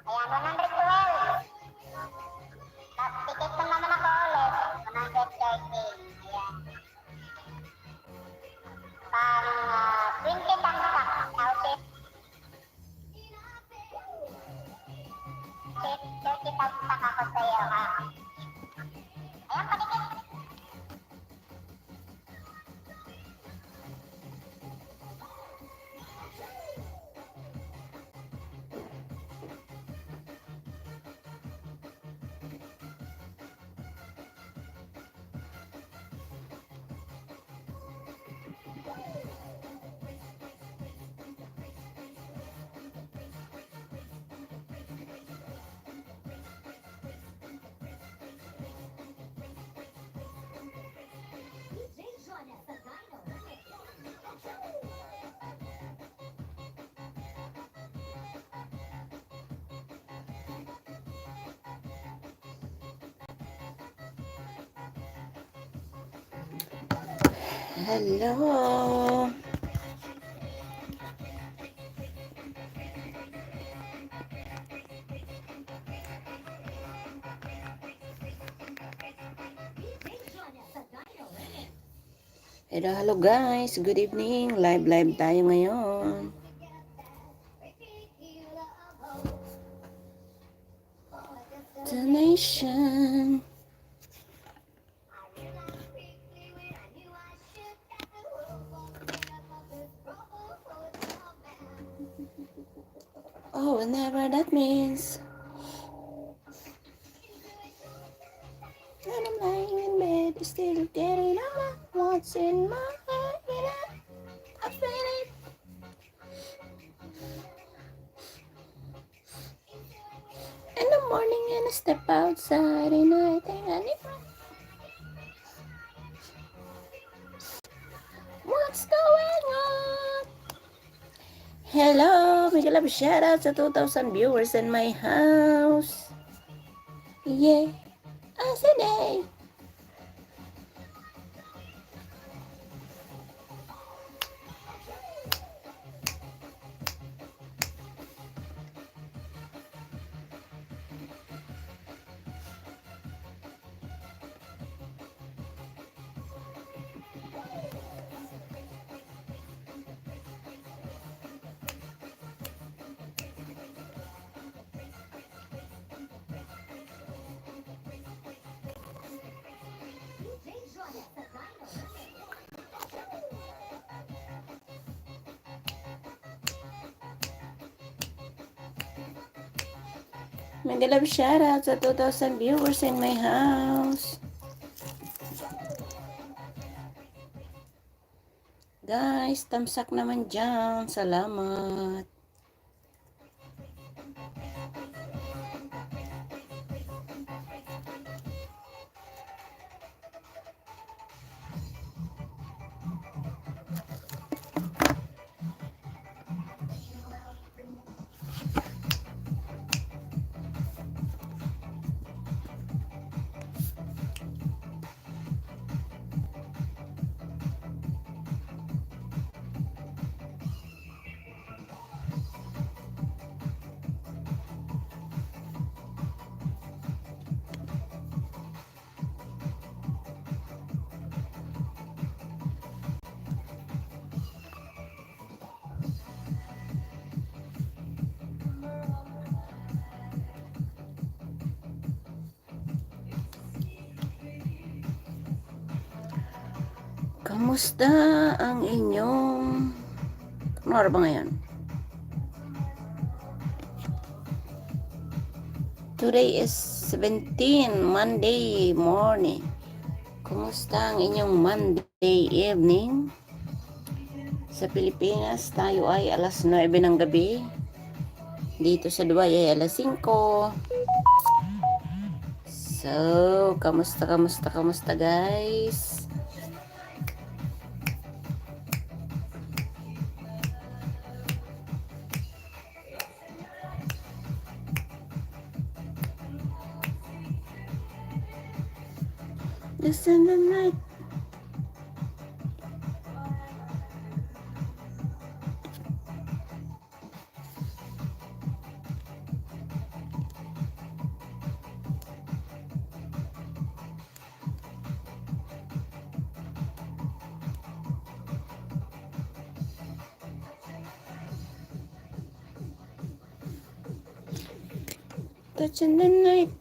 Ayan, 112. Tapos ticket na naman ako ulit. 130. Ayan. Pang 20 tamsak. Outfit. 30 tamsak ako sa'yo, ha? Ayan, patikit. Hello. Hello guys. Good evening. Live tayo ngayon. The nation. Oh, whenever that means. And I'm lying in bed, still getting over what's in my head. I feel it. In the morning and I step outside and I think I need what's going on? Hello, big love shout out sa 2,000 viewers in my house. Yeah, I said hey. Mega love shout out sa 2,000 viewers in my house. Guys, tamsak naman dyan. Salamat. Kamusta ang inyong... Ano oras ba ngayon? Today is 17, Monday morning. Kumusta ang inyong Monday evening? Sa Pilipinas, tayo ay alas 9 ng gabi. Dito sa Dubai ay alas 5. So, kamusta guys? Listen the night. Touching the night.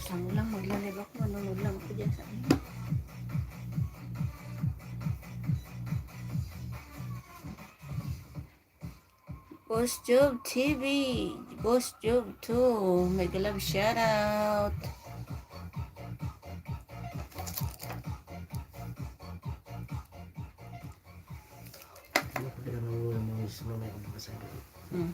Lang lang, maglalib ako. Manonood lang ako dyan sa inyo. Boss Job TV. Boss Job 2. Mega love shoutout. Hmm.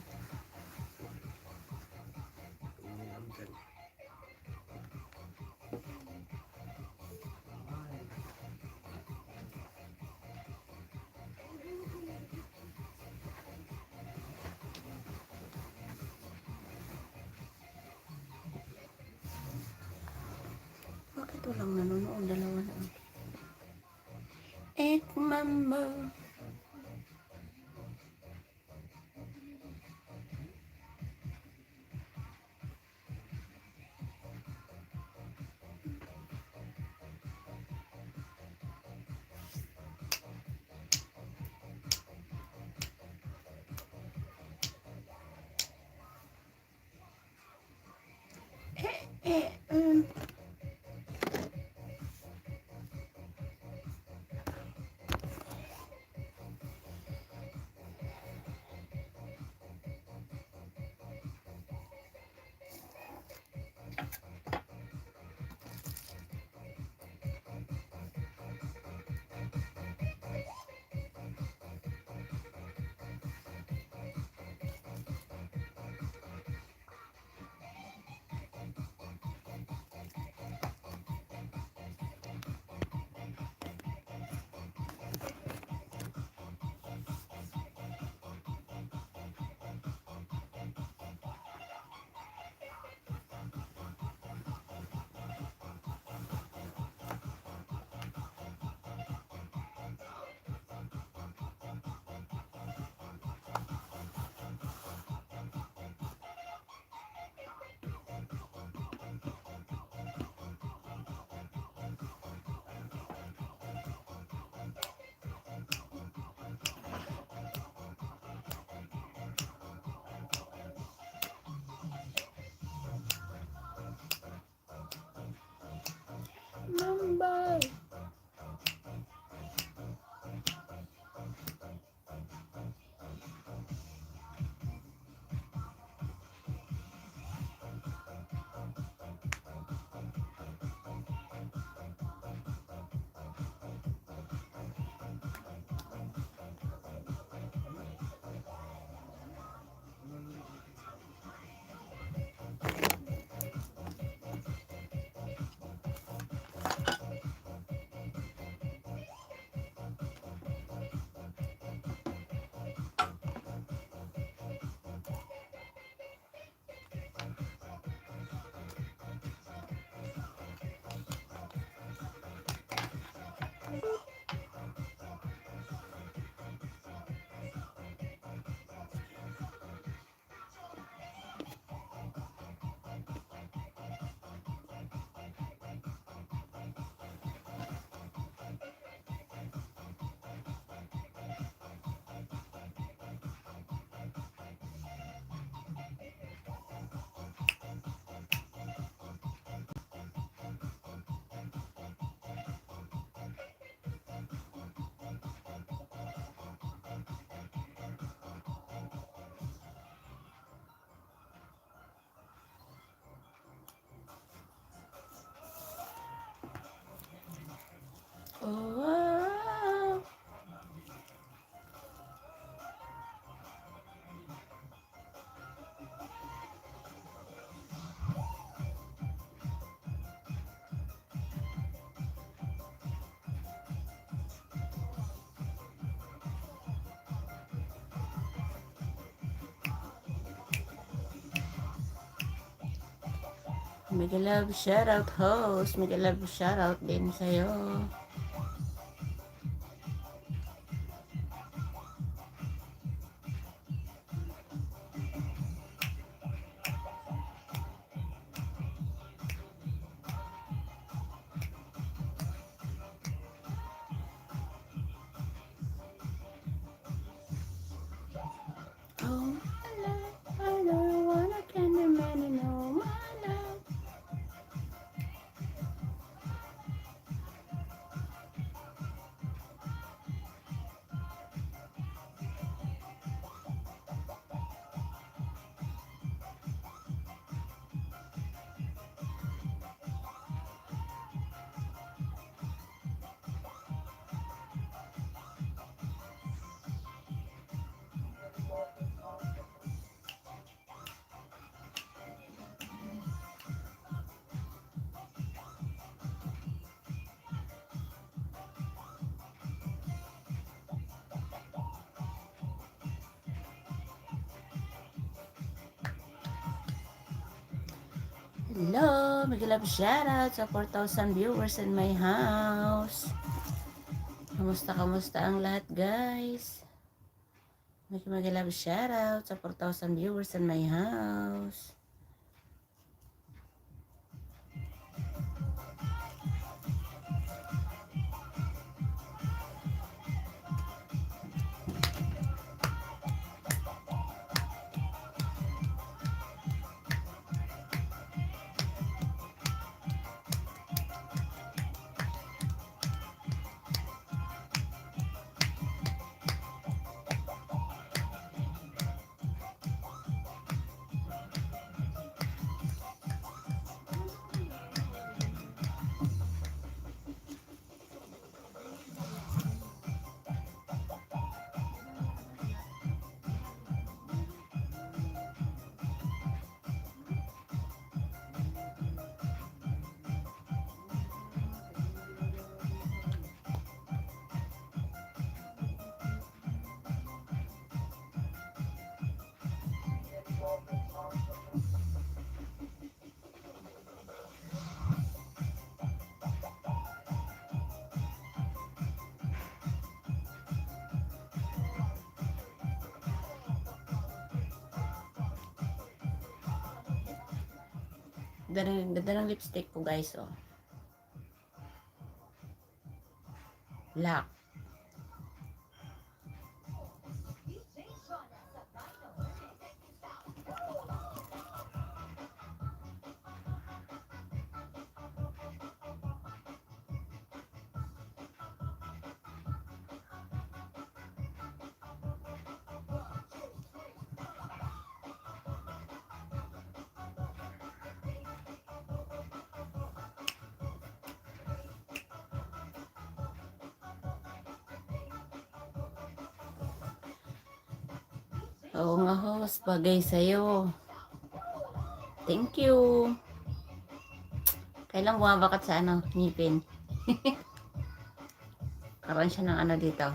Bakit walang nanonood? Dalawa na. Mama. Mega love shoutout host. Mega love shoutout din sa'yo. Oh, I don't wanna can the man know my love. Hello, mega love shoutout sa 4,000 viewers in my house. Kamusta ang lahat, guys? Mega love shoutout sa 4,000 viewers in my house. Ganda ng lipstick ko, guys, oh. Black. Oo nga, host. Bagay sa'yo. Thank you. Kailang bumabakat sa ngipin. Karoon siya ng dito.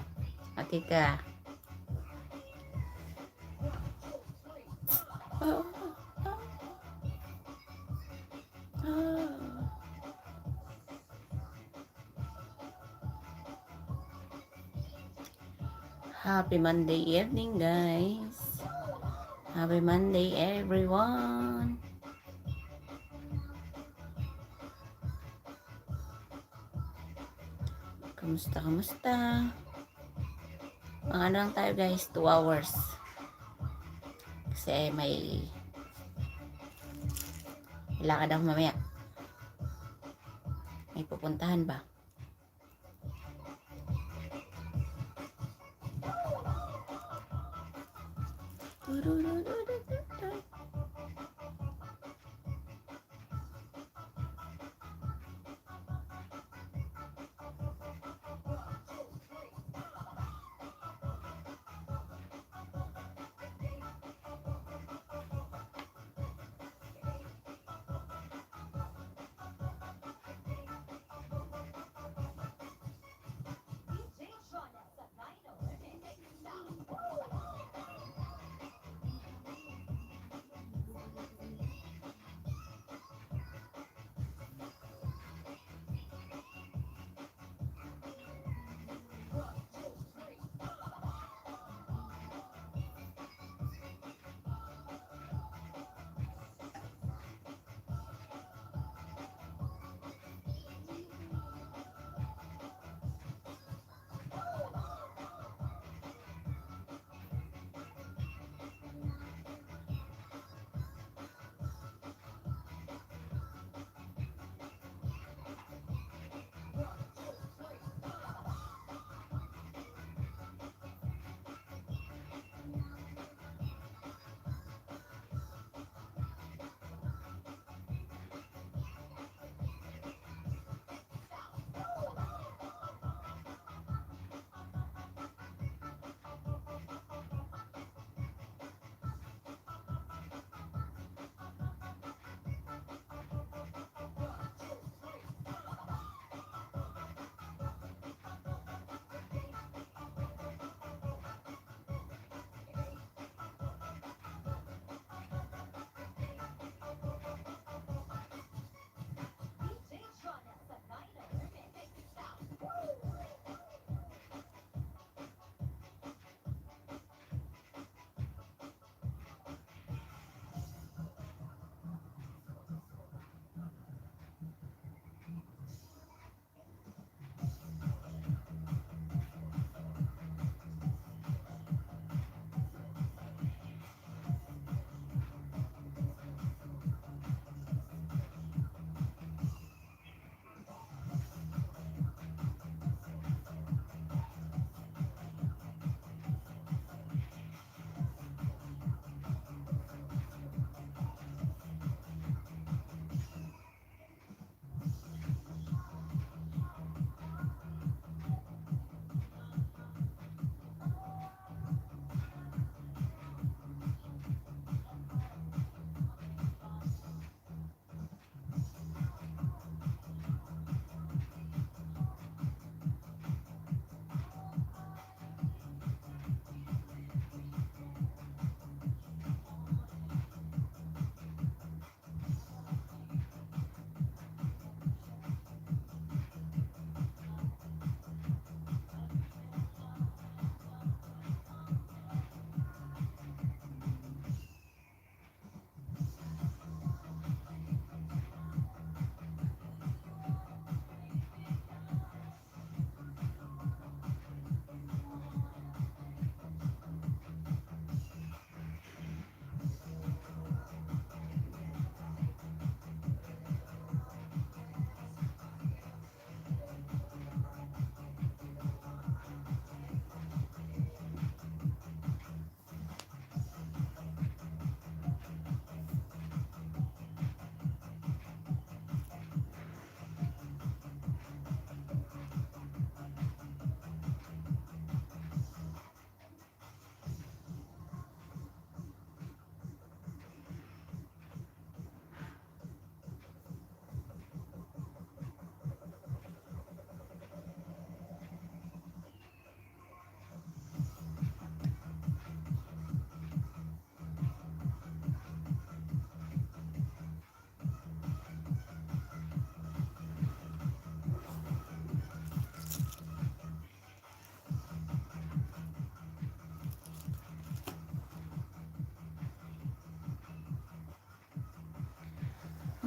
Atika. Oh, oh. Happy Monday evening, guys. Happy Monday, everyone. Kamusta? Mga lang tayo, guys, 2 hours. Kasi may lakad ako mamaya. May pupuntahan ba?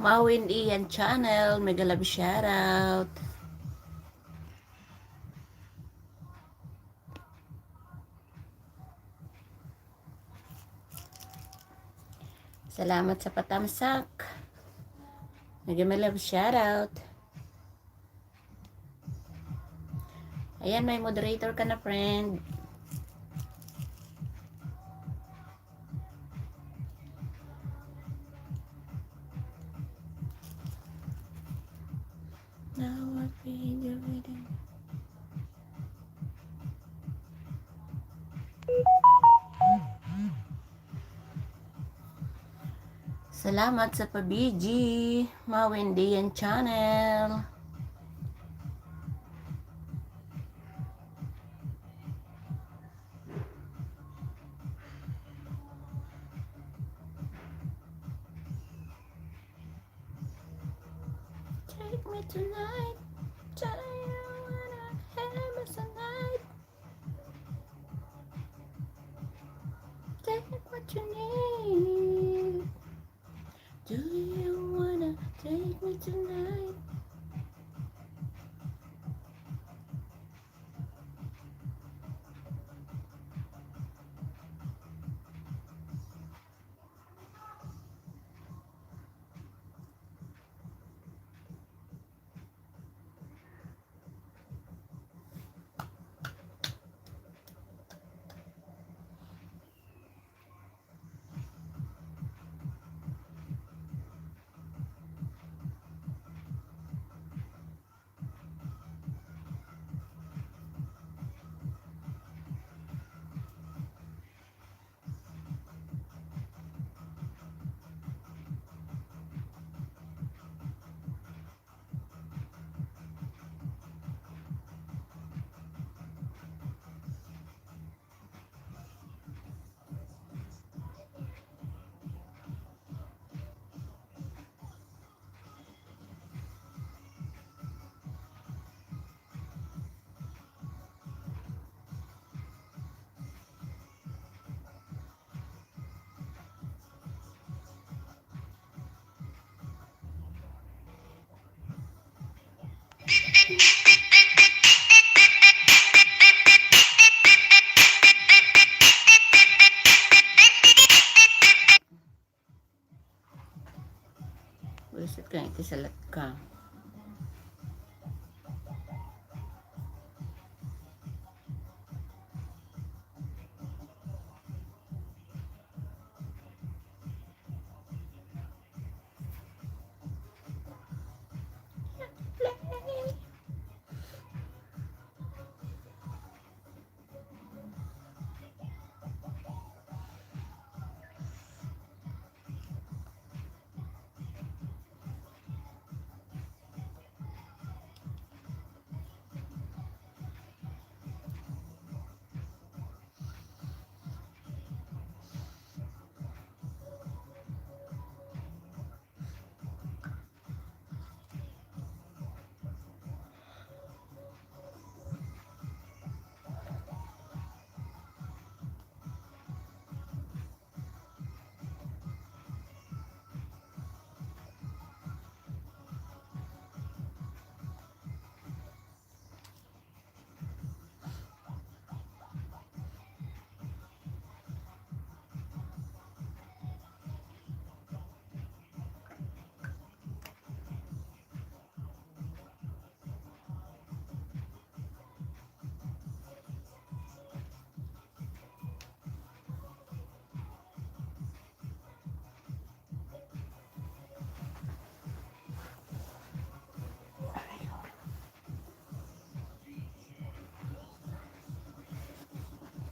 Mawin Ian Channel, mega love shoutout. Salamat sa patamsak. Mega love shoutout. Ayan, may moderator ka na, friend. Now what we do with it. Salamat sa pabiji, Mawindian Channel. Take me tonight, tell you when I have us tonight. Take what you need. Do you wanna take me tonight? Buset ka, itisalat ka.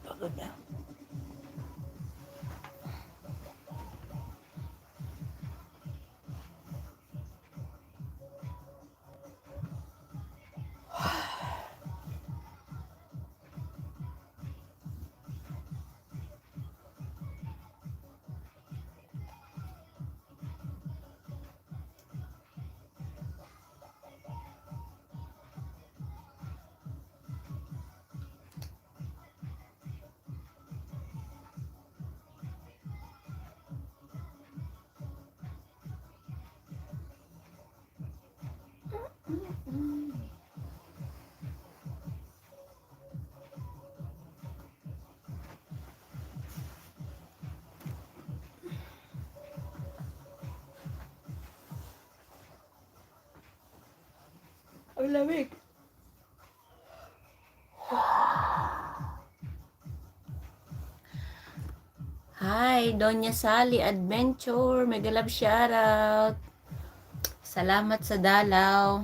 Pagod na. Ang lamig. Hi, Doña Sally Adventure. Mega love shoutout. Salamat sa dalaw.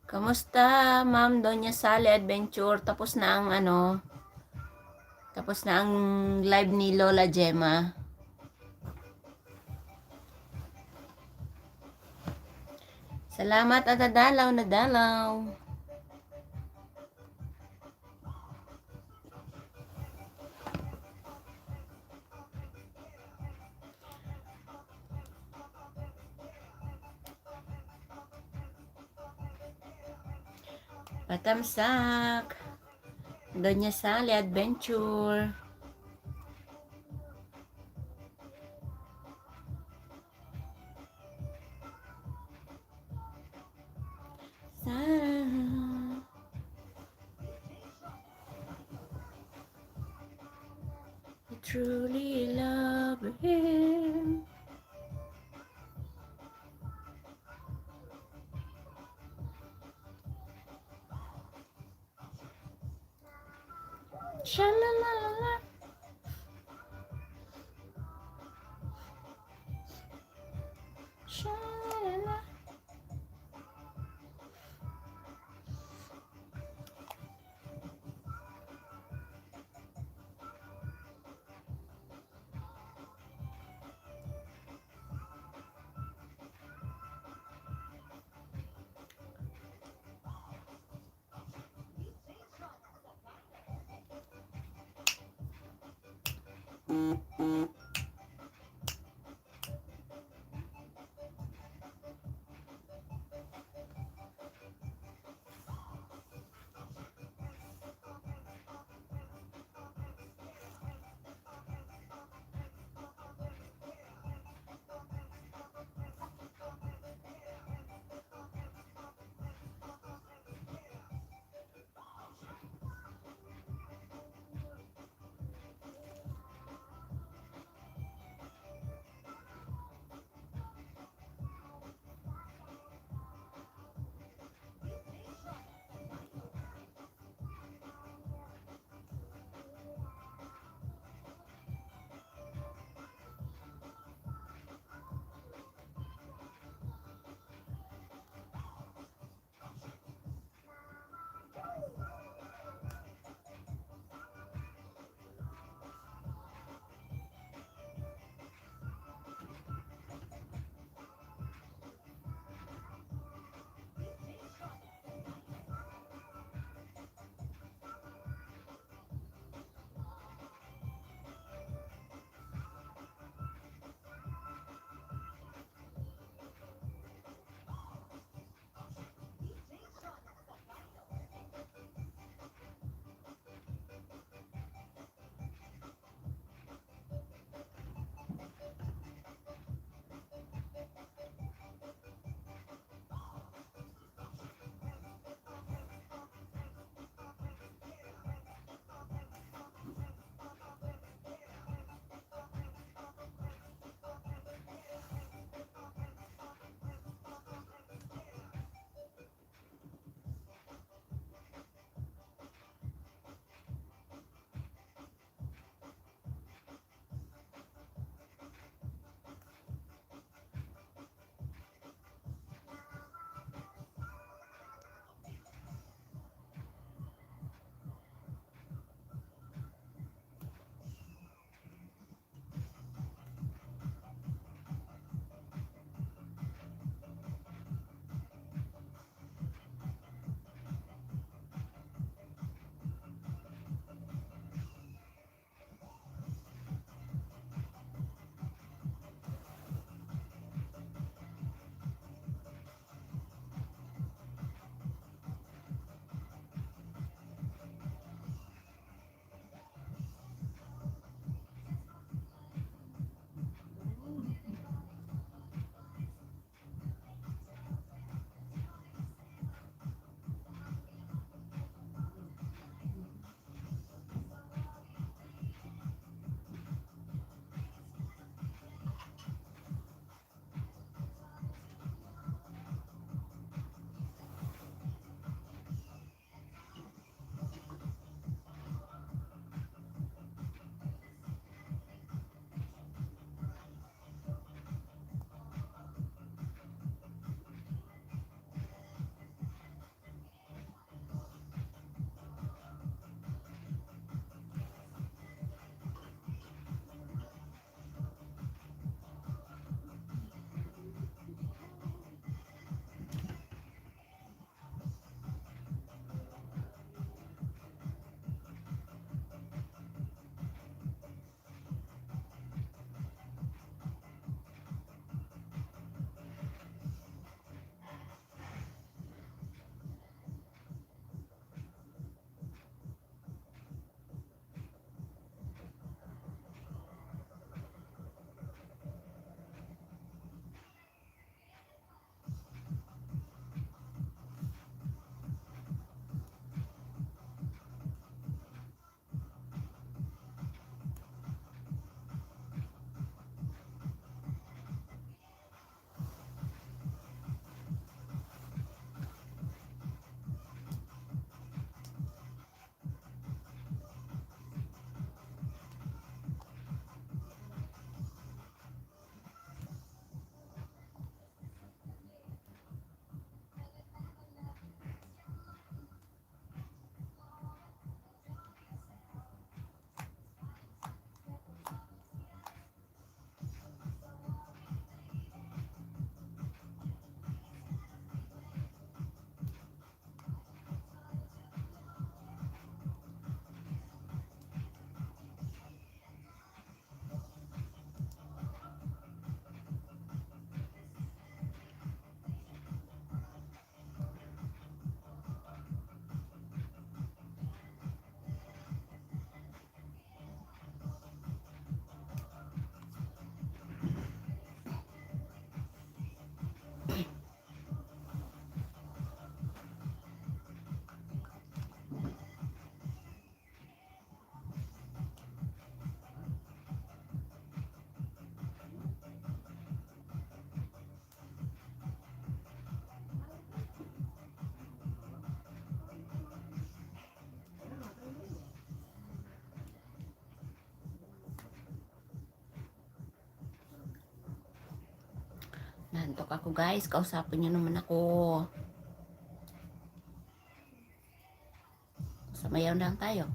Kamusta, Ma'am Doña Sally Adventure? Tapos na ang tapos na ang live ni Lola Gemma. Salamat at dalaw na dalaw. Patamsak. Doña Sally Adventure. Sarah. I truly love him. Shalalala. Shalala. Nantok ako guys, kausapin niyo naman ako. Sumayaw lang tayo.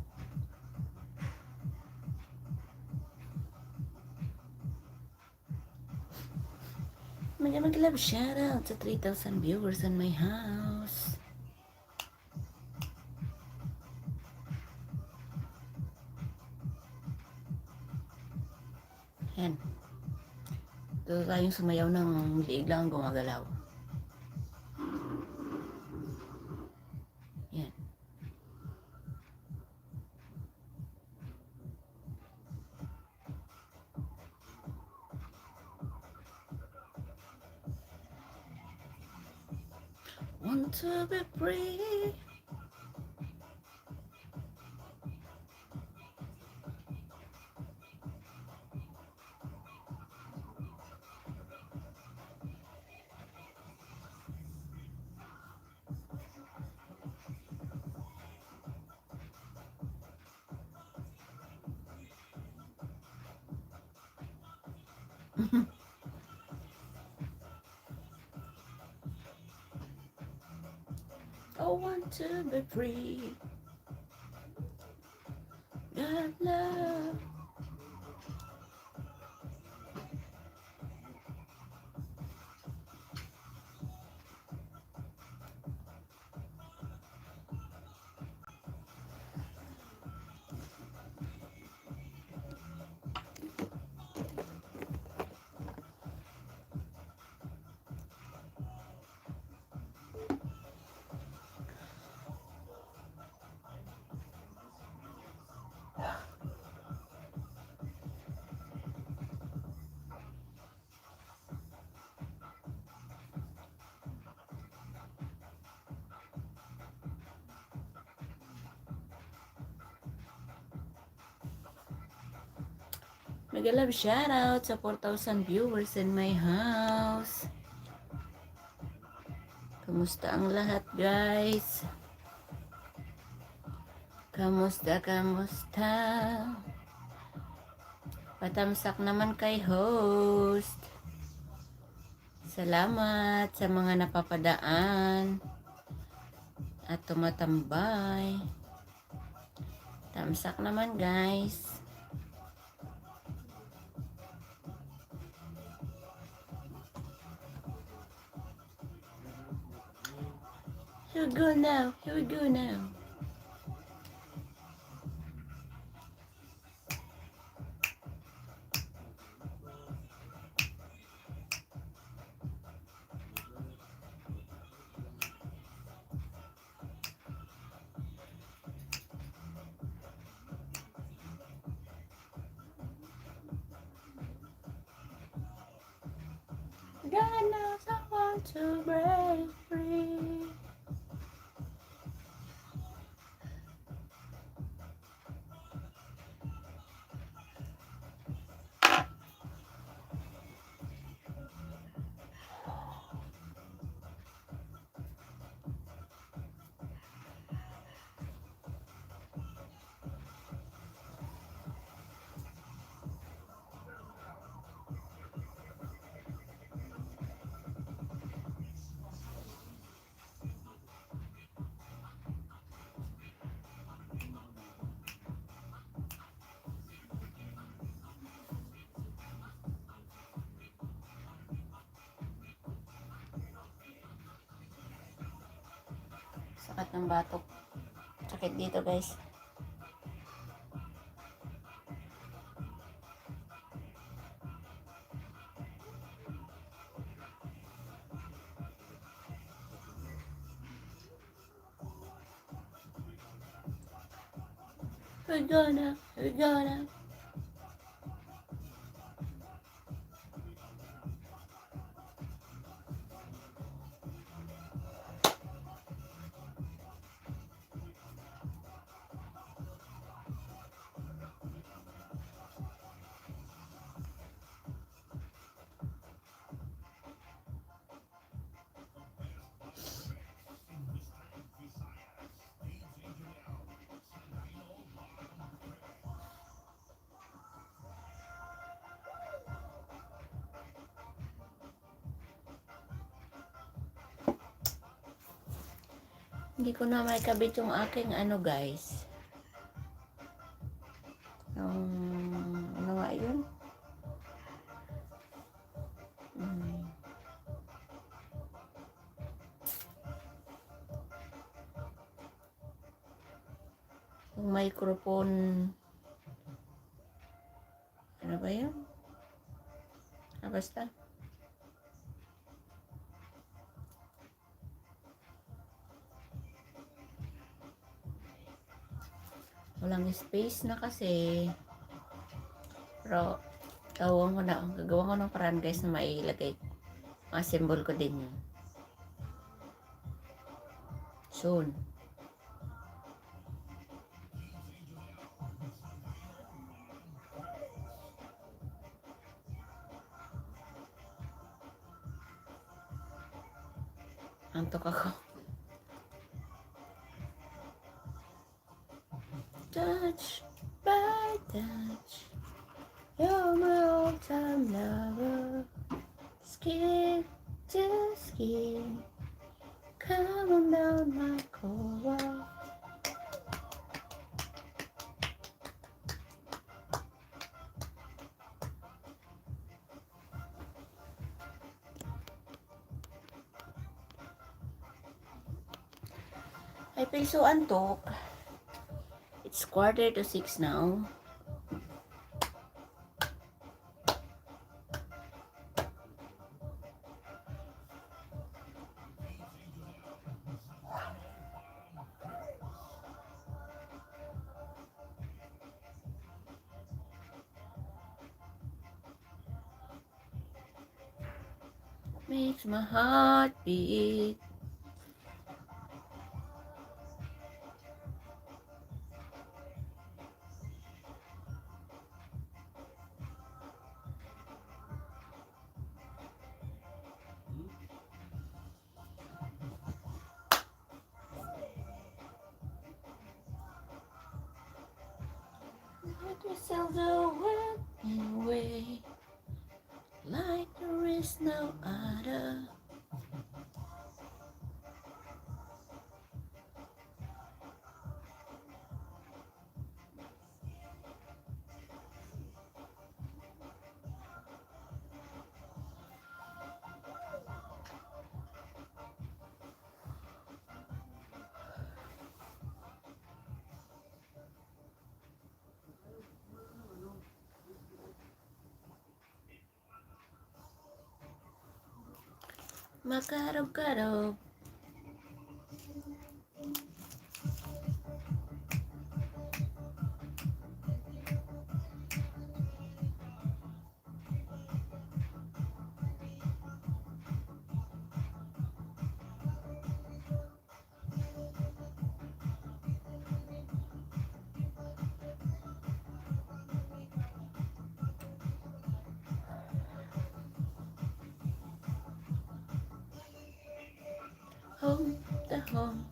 Mag-love shoutout sa 3,000 viewers on my house. Yan. Ito tayong sumayaw ng liig lang gumagalaw. Yan. Want to be free. I want to be free. God love. Mag-love shoutout sa 4,000 viewers in my house. Kamusta ang lahat guys? Kamusta? Patamsak naman kay host. Salamat sa mga napapadaan at tumatambay. Tamsak naman guys. Here we go now. Here we go now. God knows I want to break free. Sakit ng batok. Sakit dito guys. We're gonna. Hindi ko na may kabit yung aking ano guys. Ano nga yun? Hmm. Yung microphone. Ano ba yun? Basta. Walang space na kasi. Pero, gagawa ko ng paraan guys na mailagay. Mga symbol ko din yun. Soon. Antok ako. Touch by touch, you're my all-time lover. Skin to skin, come on down my core. I feel so antok. It's 5:45 now. Makes my heart beat. Let yourself away like there is no other. Makarog-karog. Home, the home.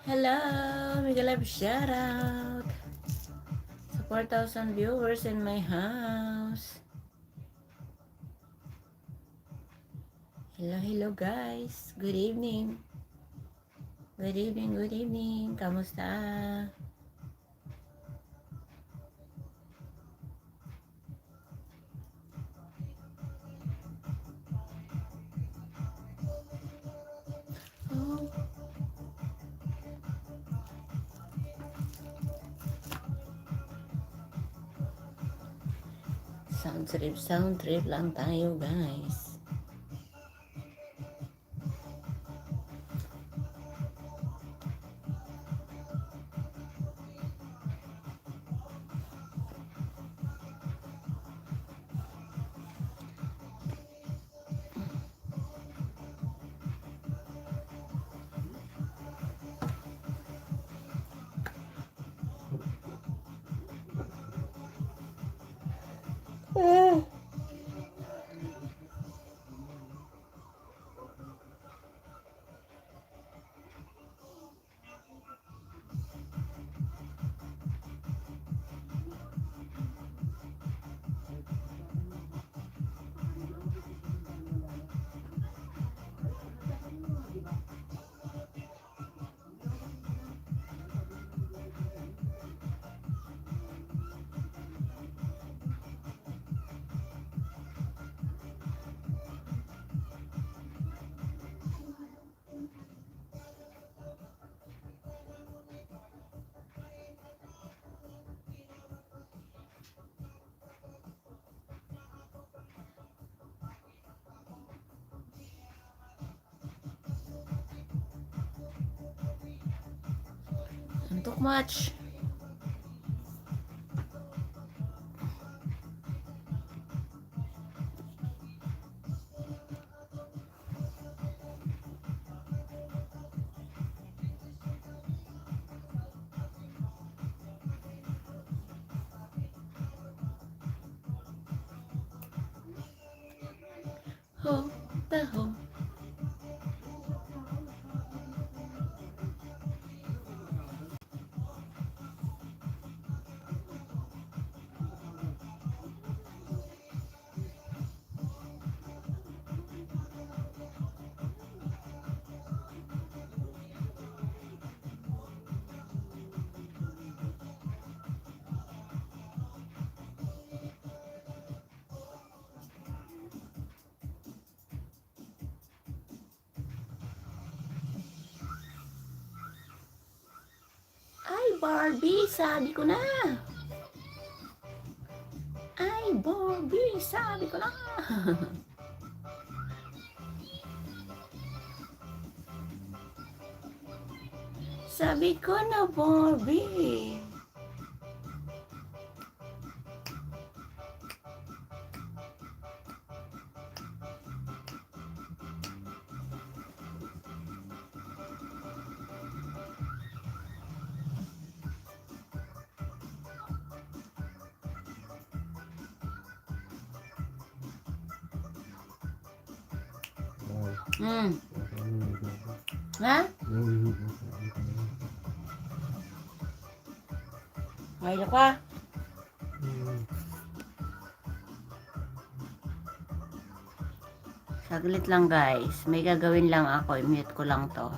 Hello, mega live shout out sa 4,000 viewers in my house. Hello guys. Good evening. Good evening. Kamusta? Oh. Sound trip lang tayo guys. Too much. Ho, taho. Ay, Barbie, sabi ko na. Ay, Barbie, sabi ko na. Sabi ko na, Barbie. Hmm. Ha? Ay, ka. Saglit lang guys. May gagawin lang ako. I-mute ko lang to.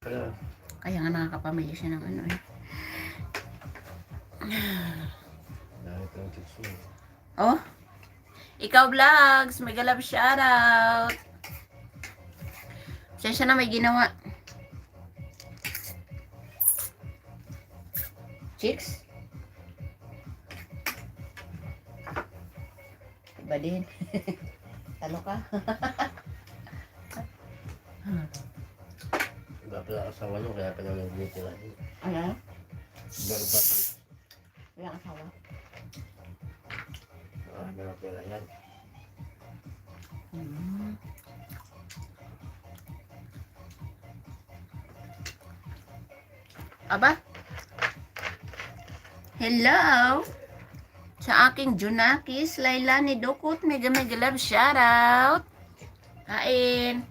Kaya, Kaya nga nakakapamilya siya ng ano eh. dahil ko ng tips mo. Oh, ikaw vlogs, mega love shoutout. Siya na may ginawa. Chicks? Iba din. Talo ka. Iba pala asawa nyo, kaya pala nag-meeting natin. Ano? Iba pa. Walang asawa. Marami na pala yan. Hmm. Aba? Hello? Sa aking Junakis, Lailani Dukot, mega mega love shoutout. Kain.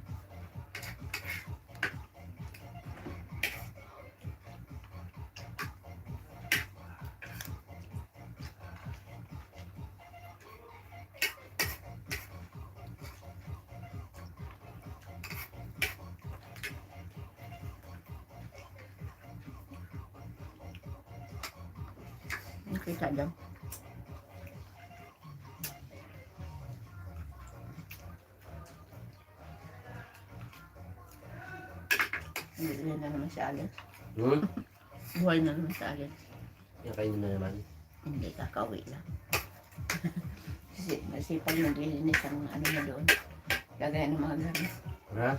Nakita dyan. Buhay na naman si Alex. Buhay na naman si Alex. Yung kainin mo naman. Hindi, kakauwi lang. Masipag naglilinis ang ano na doon. Lagay ng mga gamit. Ha?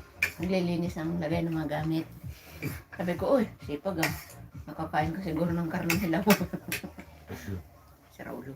Naglilinis ang lagay ng mga gamit. Sabi ko, uy, sipag ah. Nakakain ko siguro ng karnong hilaw. Si Raulo.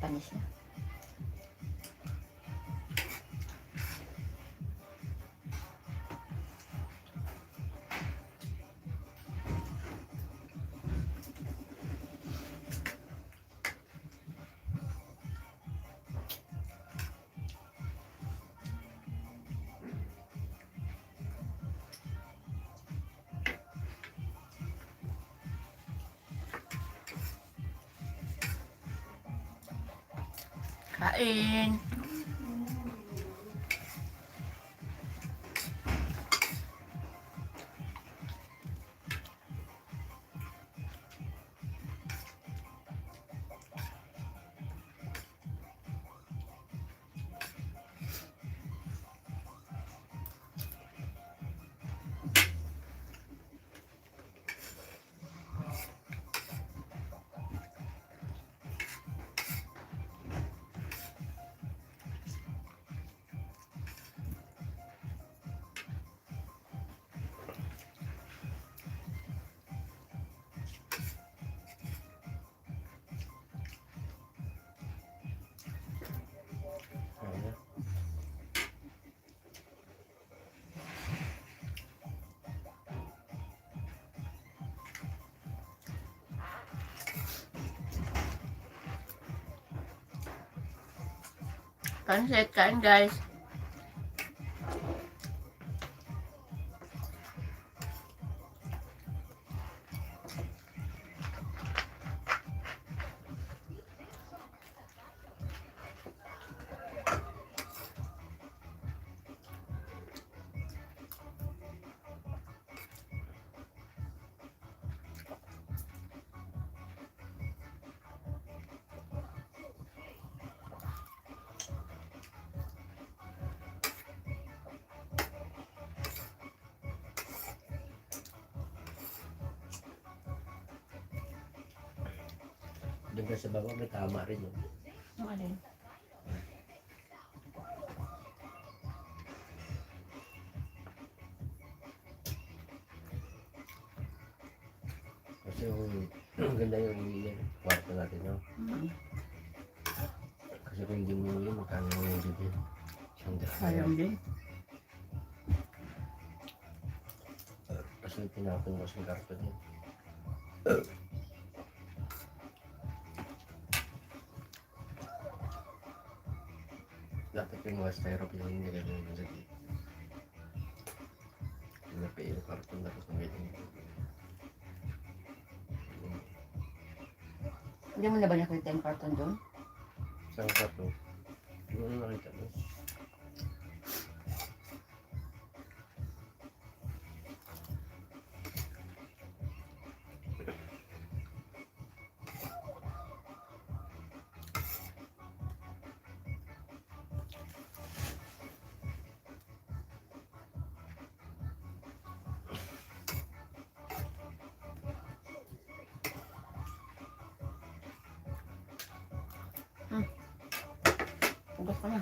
Panis na. Kain. Ano? Pansit, kain guys. Doon ka sa baba, may tama rin yun. Ang alin? Kasi yung ganda yung iiyan. Kwarto natin, no? Kasi kung hindi mo yun, magkano yung bibili. Sayang din. Kasi tinapon mo sa karton yun. Dapat yung mga styrofoam yung nilagay mo sa dito. Pinapay yung karton tapos nabili mo. Hindi mo na ba nakita yung carton doon? Saan karton? Hindi mo na nakita mo. Ugas ka na.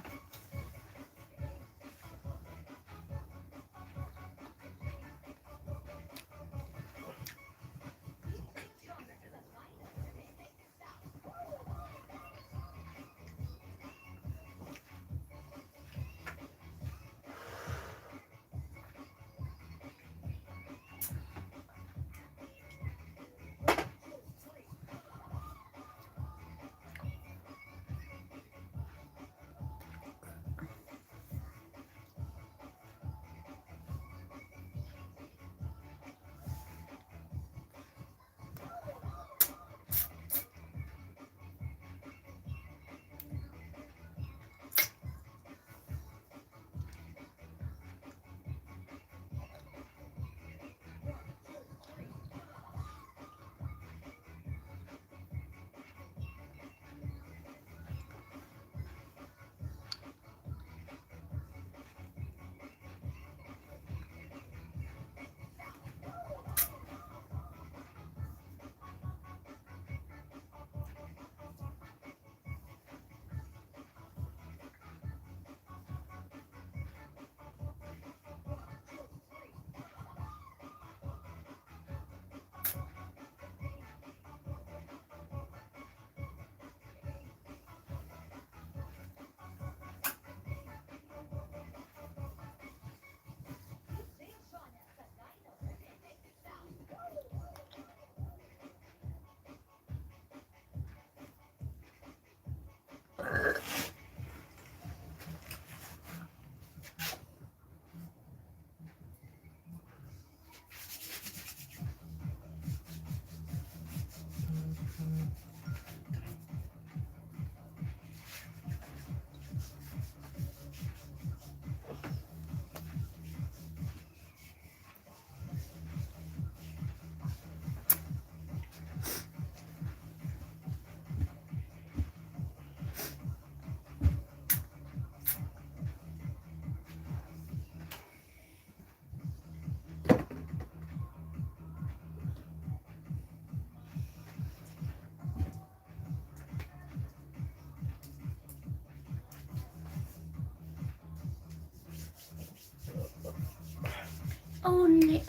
only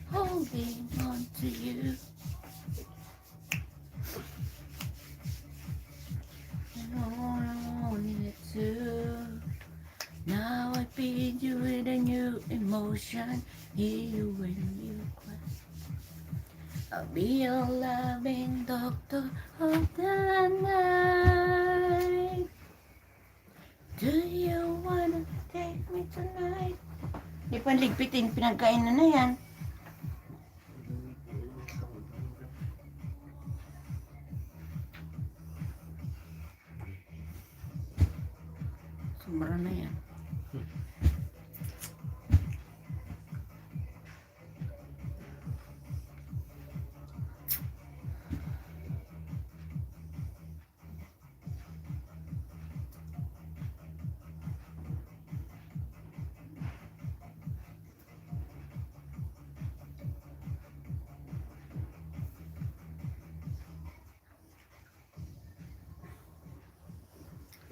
holding on to you. And all I wanted to. Now I feed you with a new emotion. Hear you when you cry. I'll be your loving doctor of the night. Do you wanna take me tonight? Di pa ligpitin, pinagkainan na yan. Sobra na yan.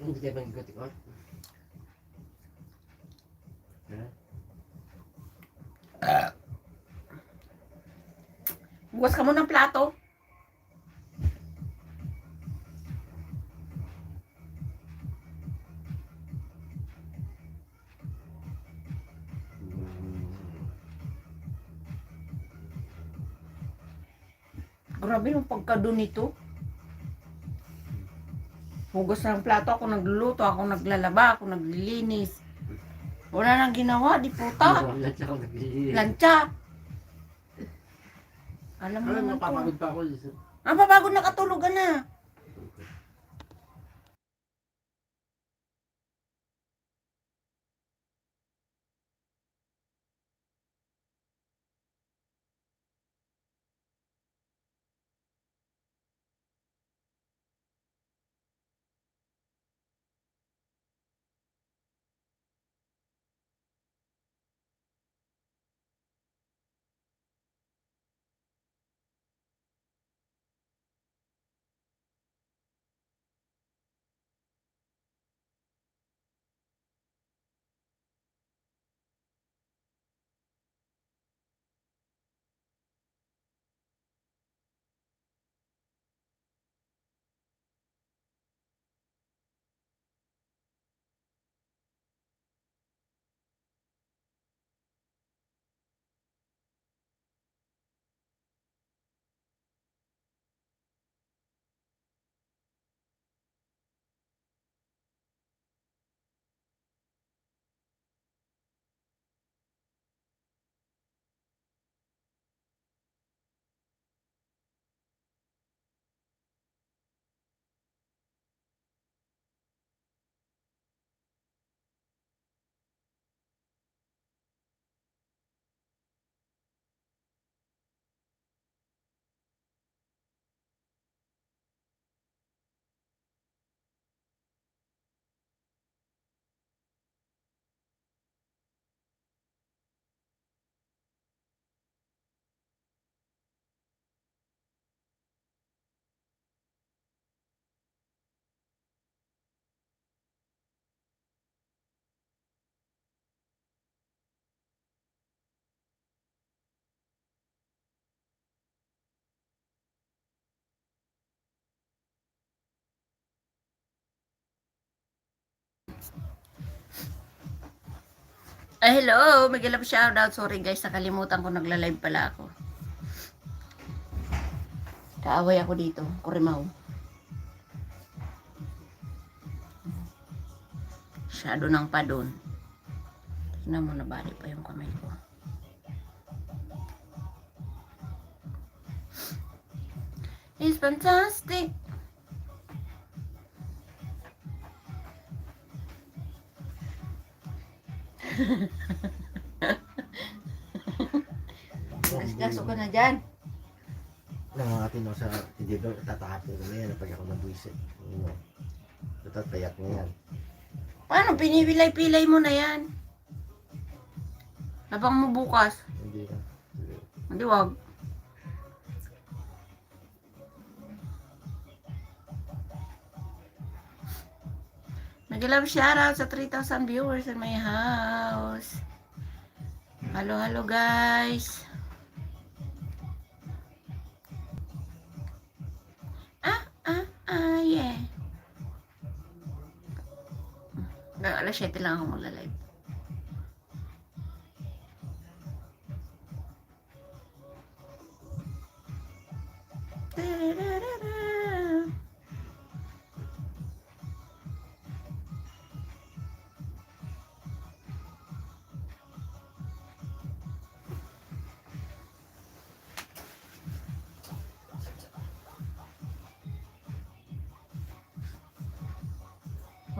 Hindi tayo bang ikutin ko? Bukas ka mo ng plato. Grabe yung pagkado nito. Hugas ng plato, ako nagluluto, ako naglalaba, ako naglilinis. Wala nang ginawa, di puta. Lansya ako naglilinis. Lantsa. Alam mo Ano, naman napapagod to. pa ako. Ang papagod na katulog ka na. Ay, hello! Miguel of shoutout. Sorry guys, nakalimutan ko, nagla-live pala ako. Kaaway ako dito, Kurimaw. Shadow ng padon. Tignan mo, nabali pa yung kamay ko. It's fantastic! Gasto ko na dyan. Nangangatin ako sa hindi ba tatahapin ko na yan pag ako nabuisit. Tatatayak na yan. Paano? Pinipilay-pilay mo na yan. Labang mo bukas. Hindi na. Hindi, wag. Nag-love shoutout sa 3,000 viewers in my house. Halo, halo guys. Yeah. Alas 7 lang ako magla-live.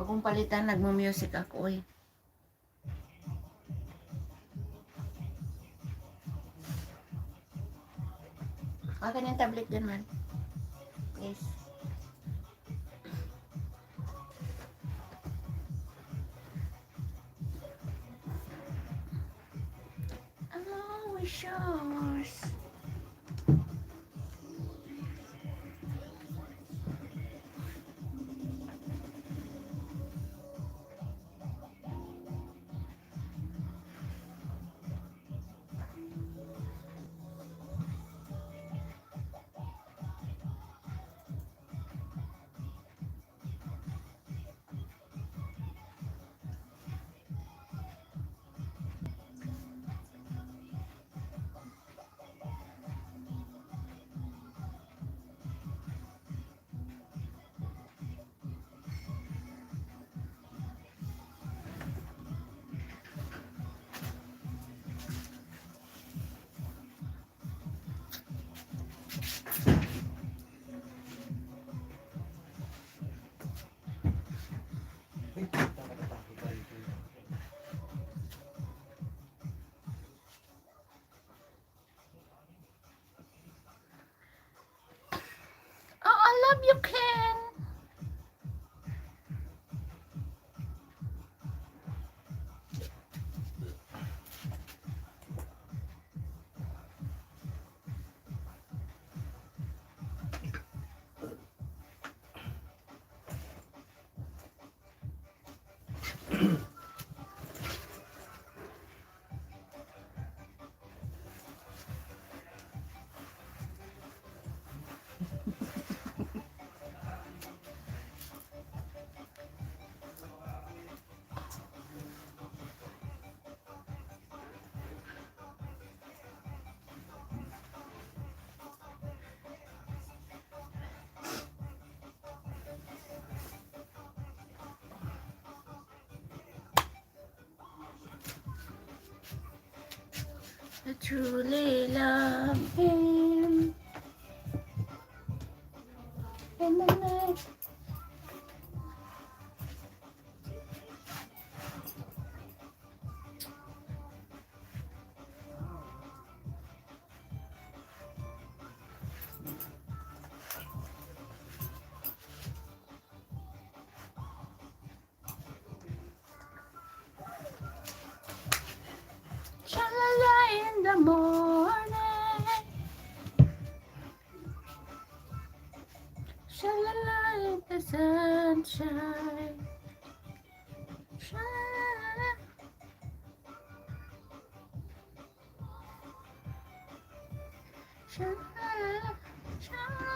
Huwag kong palitan, nagmo-music ako eh. Akin yung tablet dyan man. Yes. I'm always yours. Oh, I love you, Ken. I truly love him. In the night. Shalala in the morning. Shalala in the sunshine. Shalala. Shalala. Shalala.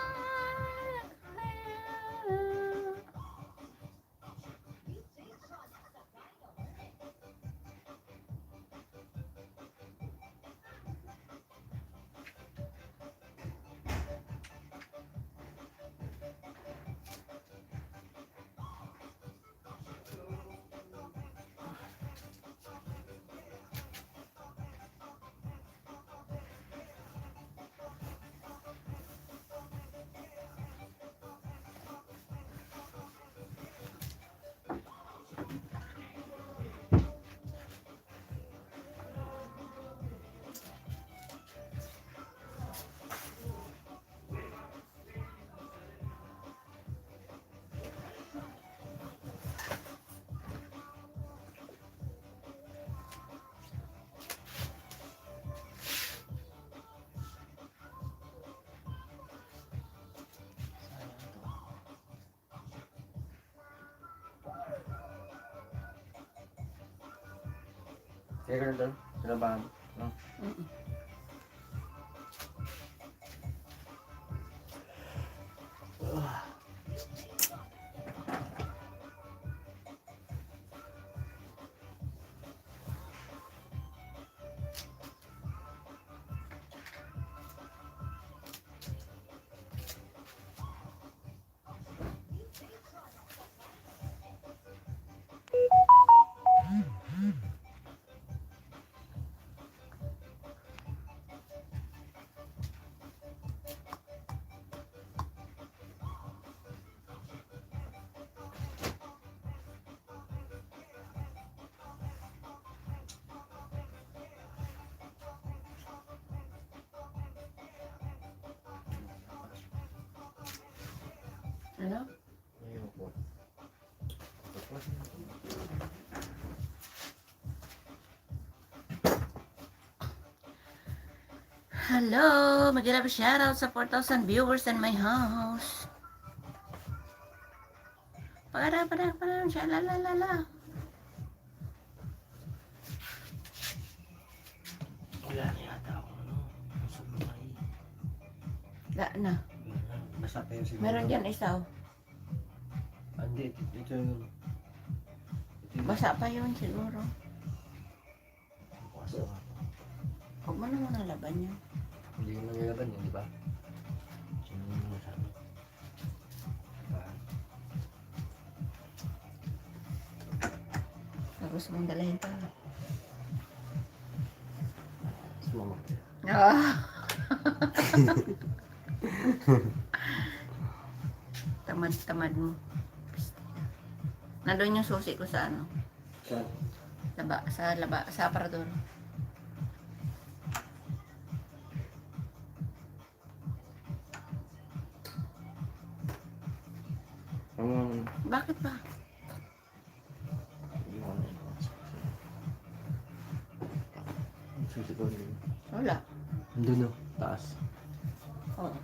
Kaya ganun doon, sinabahan mo. No? Mm. Ano? Ayun po. Hello! Mag-ilap shoutout sa 4,000 viewers in my house. Para, shalalala. Wala na yata ako, ano? Sa mga Da na. Basta pa yun siguro. Meron dyan isa. Oh. Hindi, ito yung... Basa pa yun siguro. Bukas na nga. Huwag mo naman nalaban yan. Hindi yung nangyayaban yun, di ba? Sino yung masabi? Diba? Gusto mong dalahin pa. Sumama. Ah. Tamad mo. Nandun yung susi ko sa ano. Saan? Sa aparador. Bakit ba? Susi ko rin. Wala. Doon no, taas. Oo.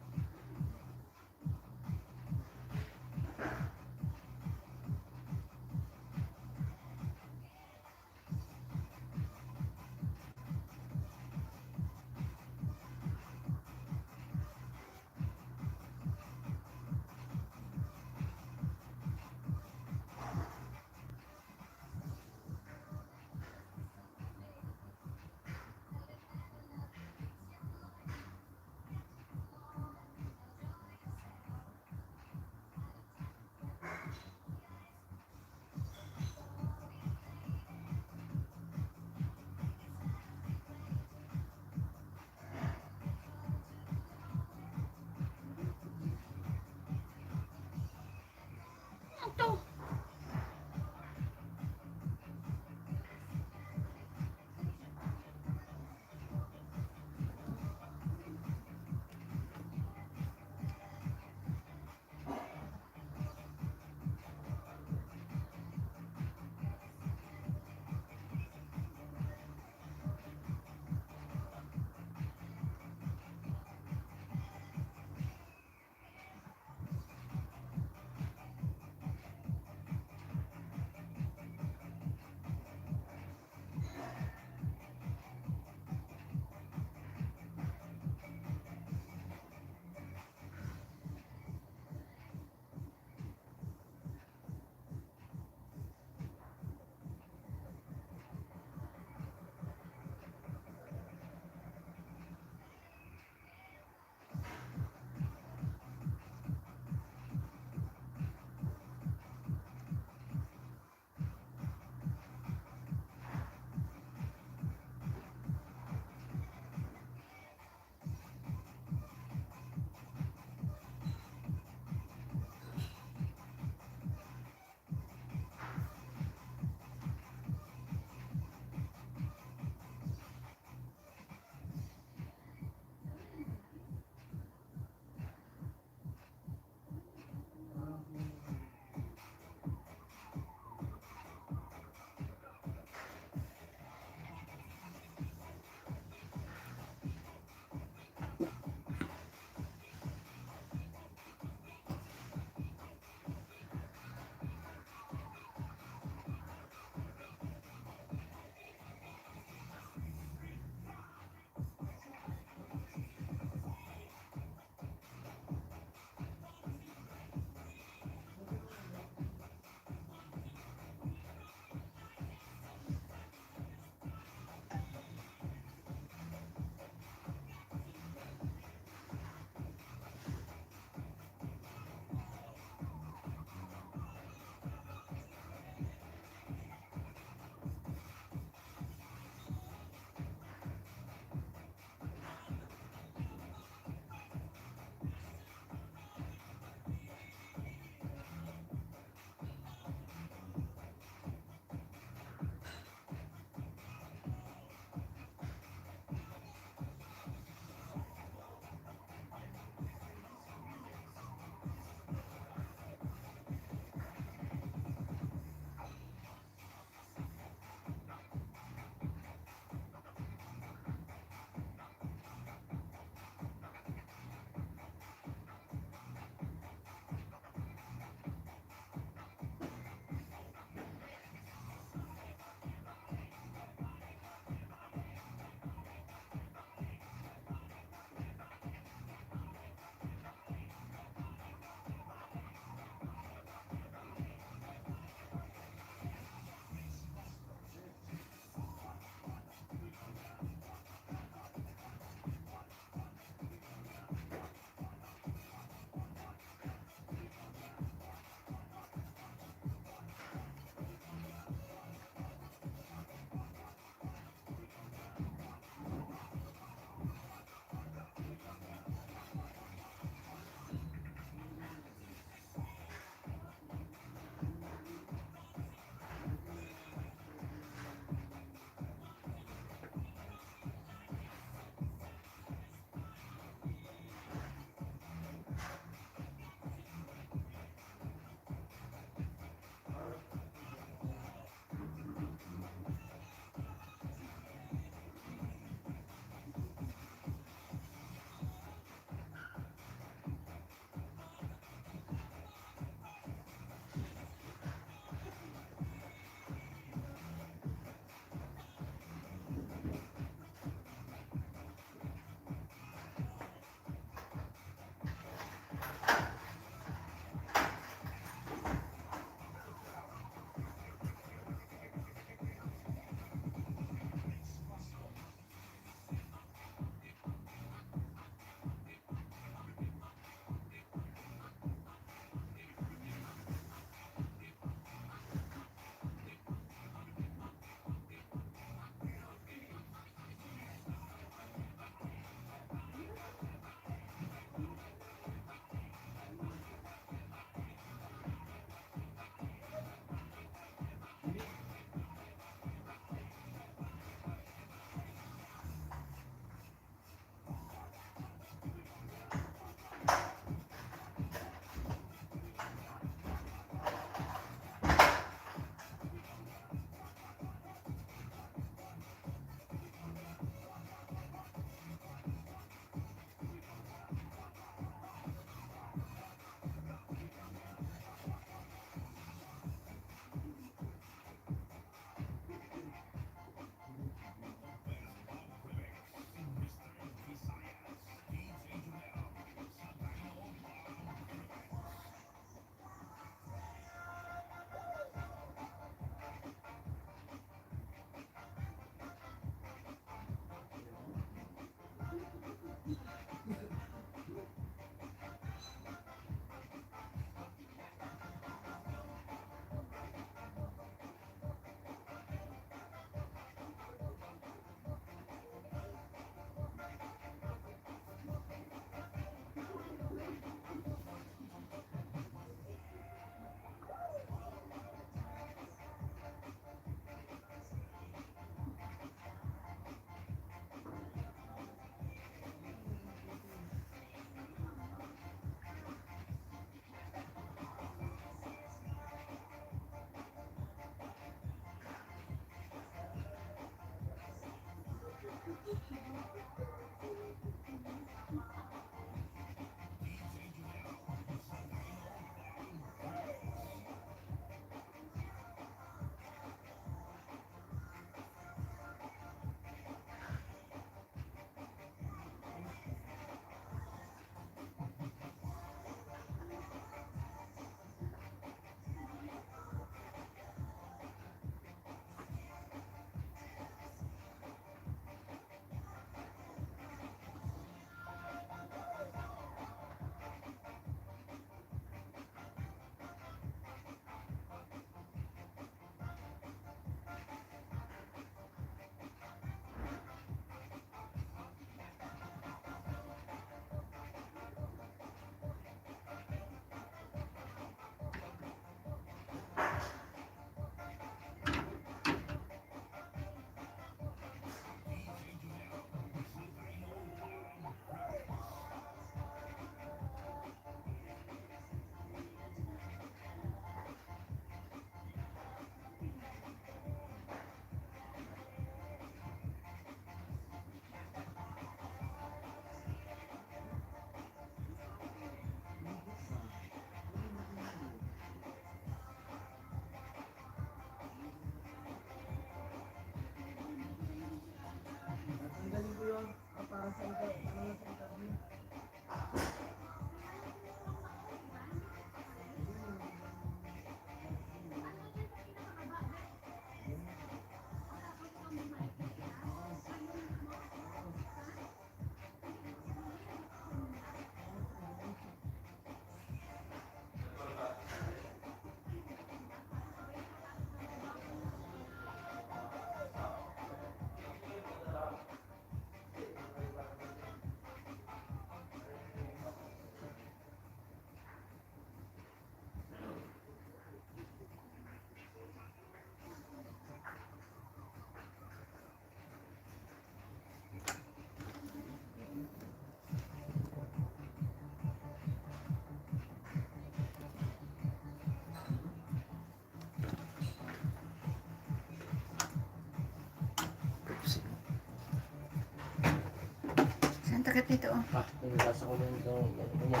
sakit nito. Oh. Ah, pinagasa ko lang itong ano niya.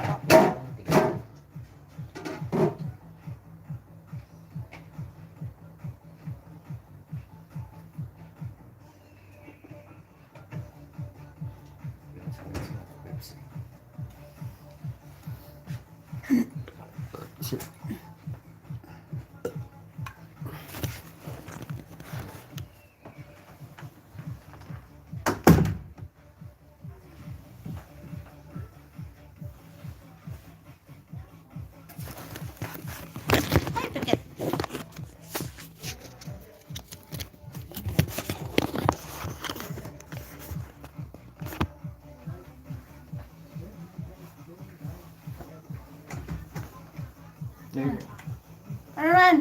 Ay, sakit. Ano naman?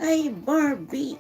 Ay, Barbie.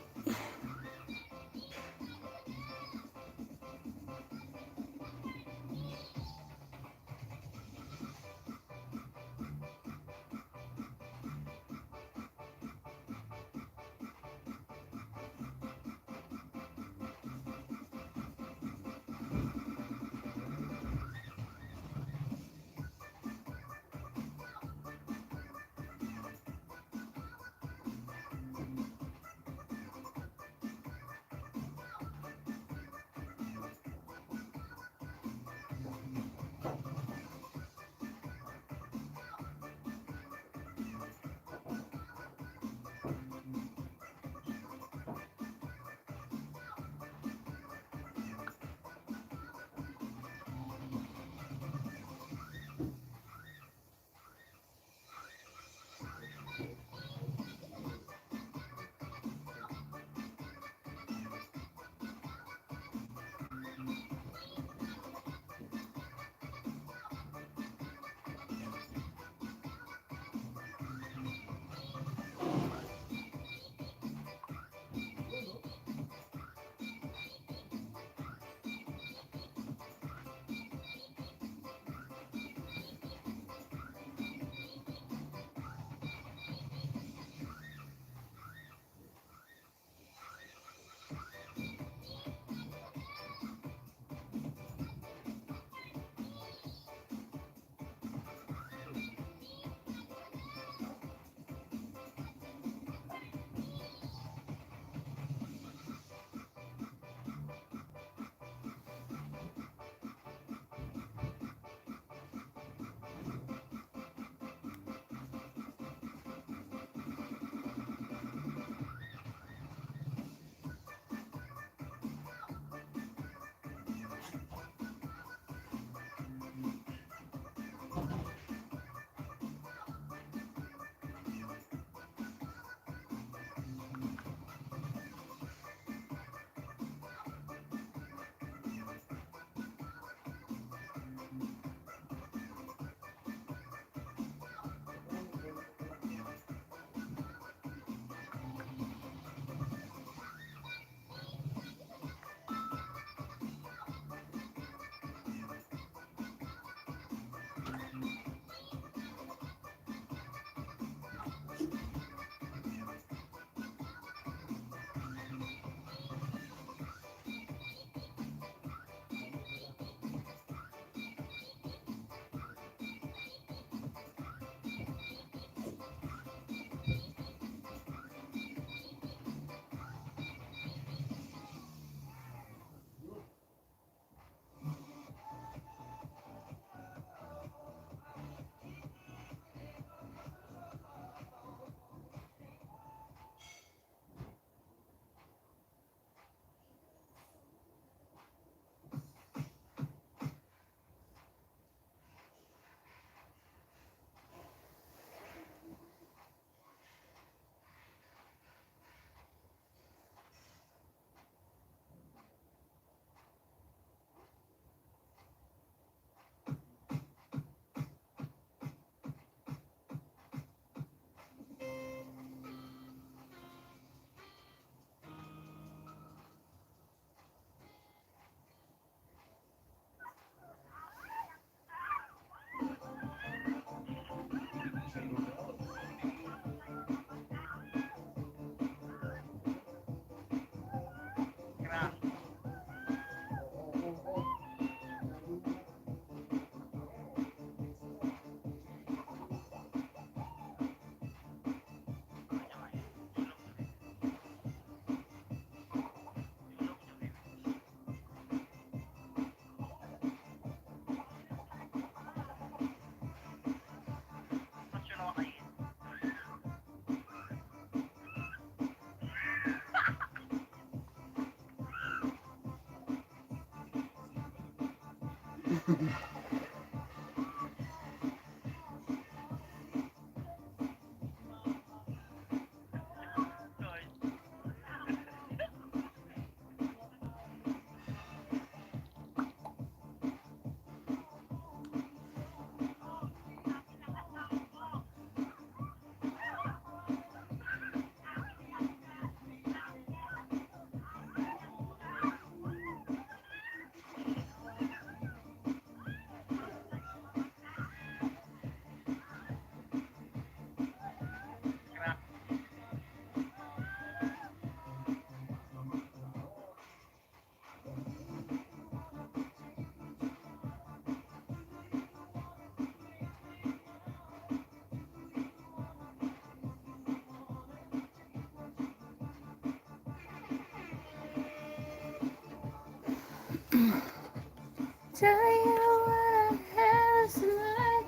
Tell you what I have tonight.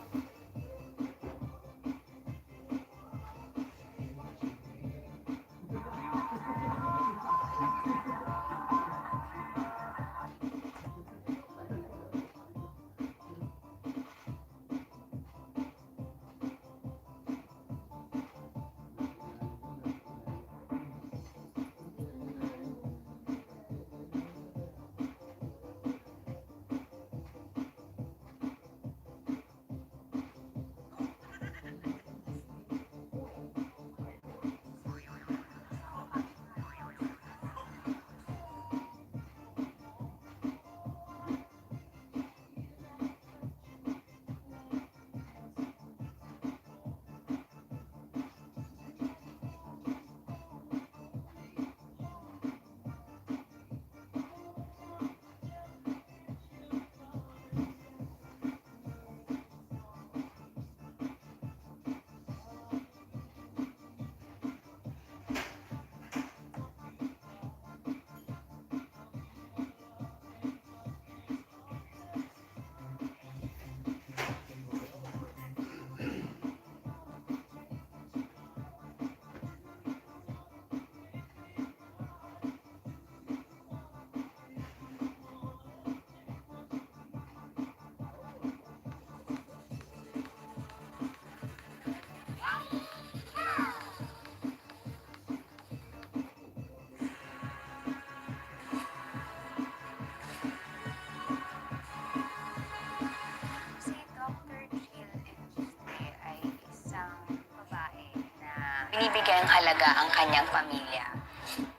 Si Dr. Jill Enrique ay isang babae na binibigyan halaga ang kanyang pamilya.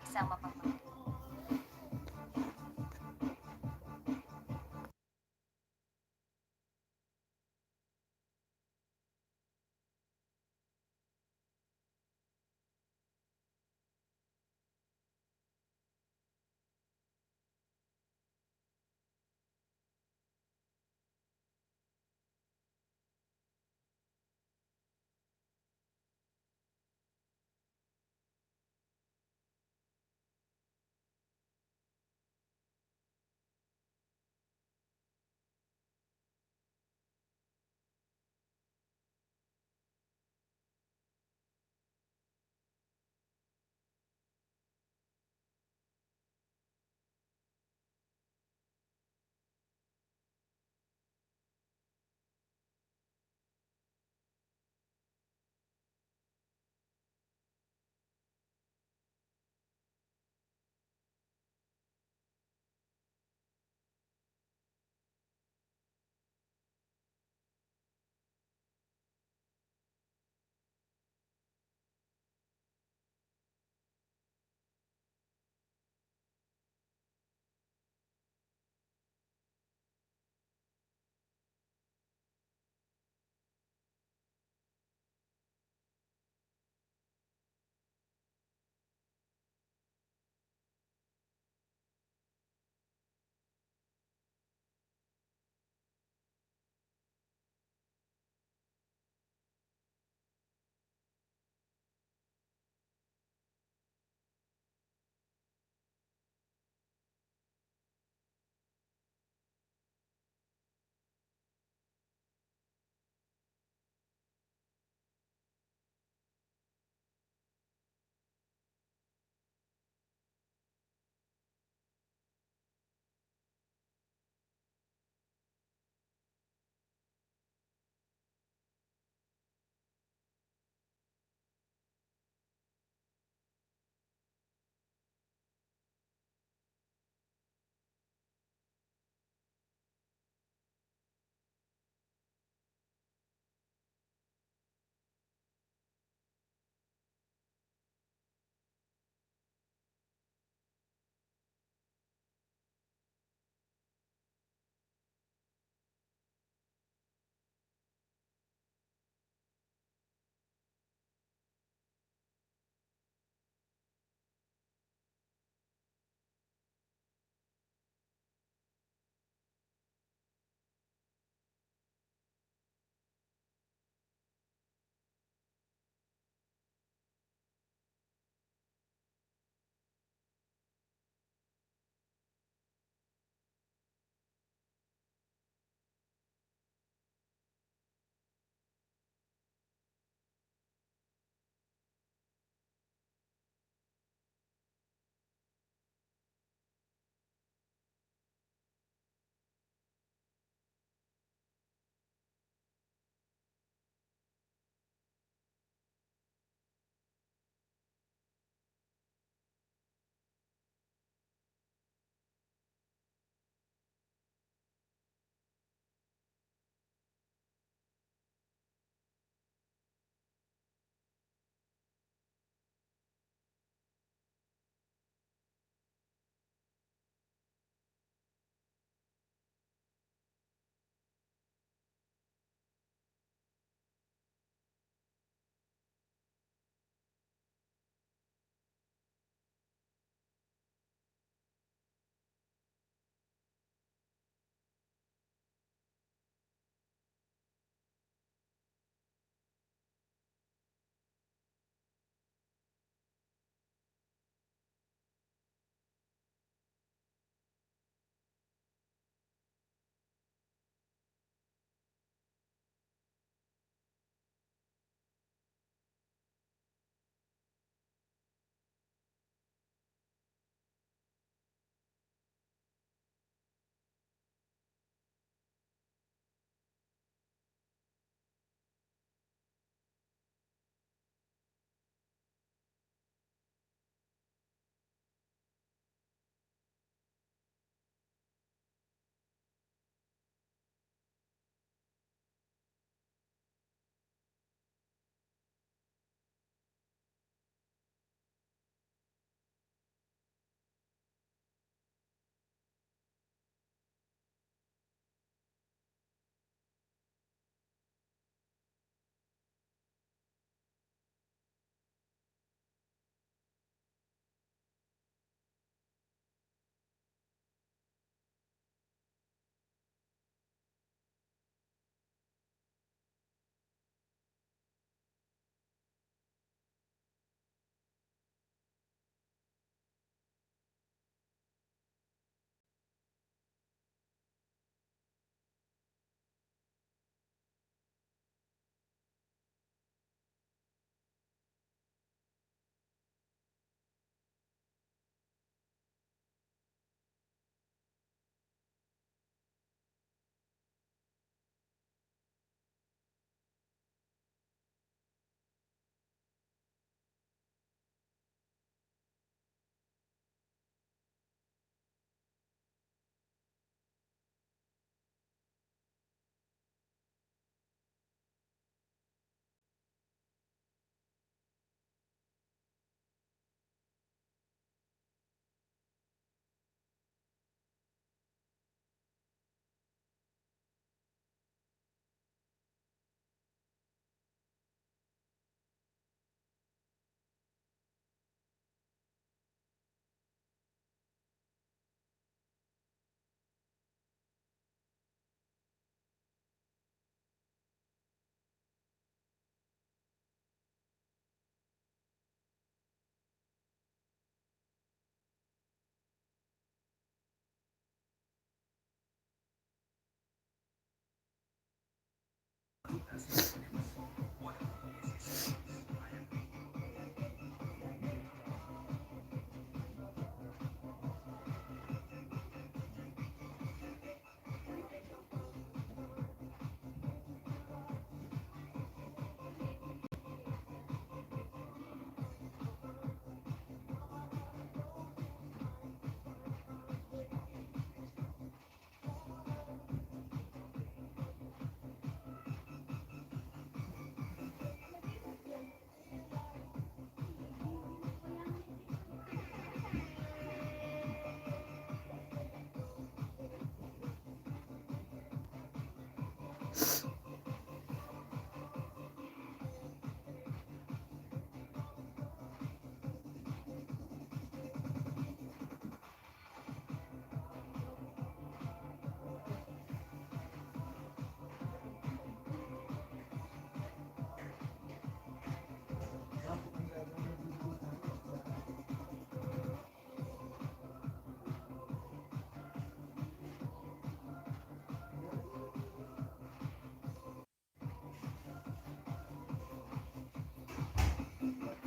Isang mapagmahal.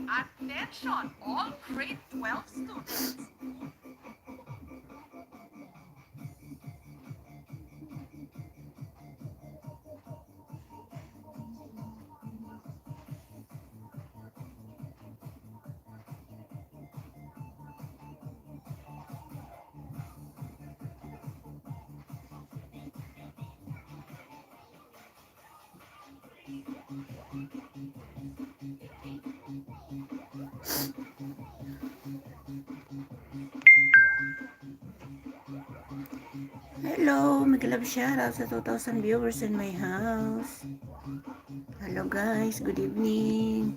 Attention, all grade 12 students. Hello, Migalab shoutout sa 2,000 viewers in my house. Hello guys, good evening.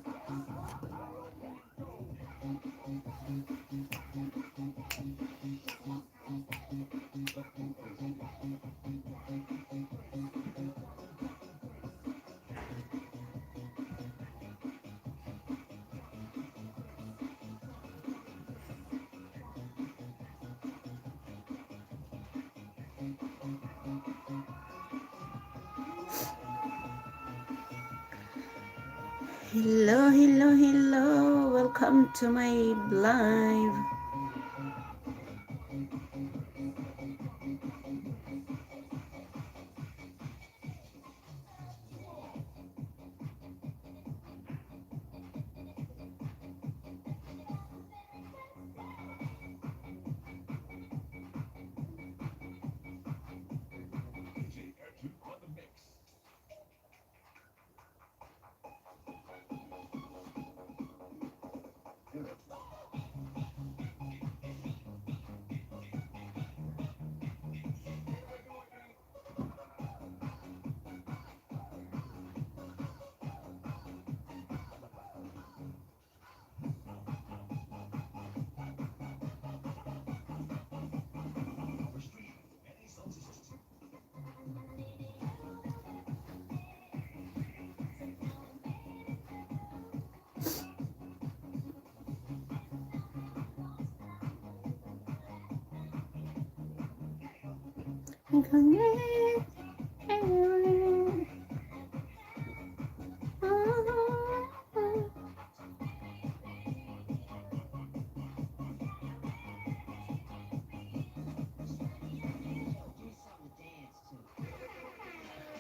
Hello, hello, hello. Welcome to my live.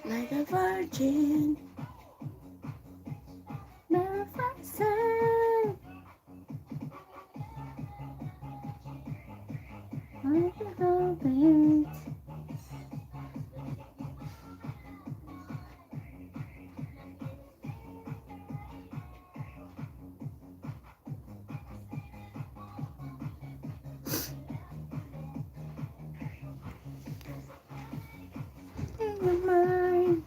Like a virgin, magnificent. Like a velvet. In your mind.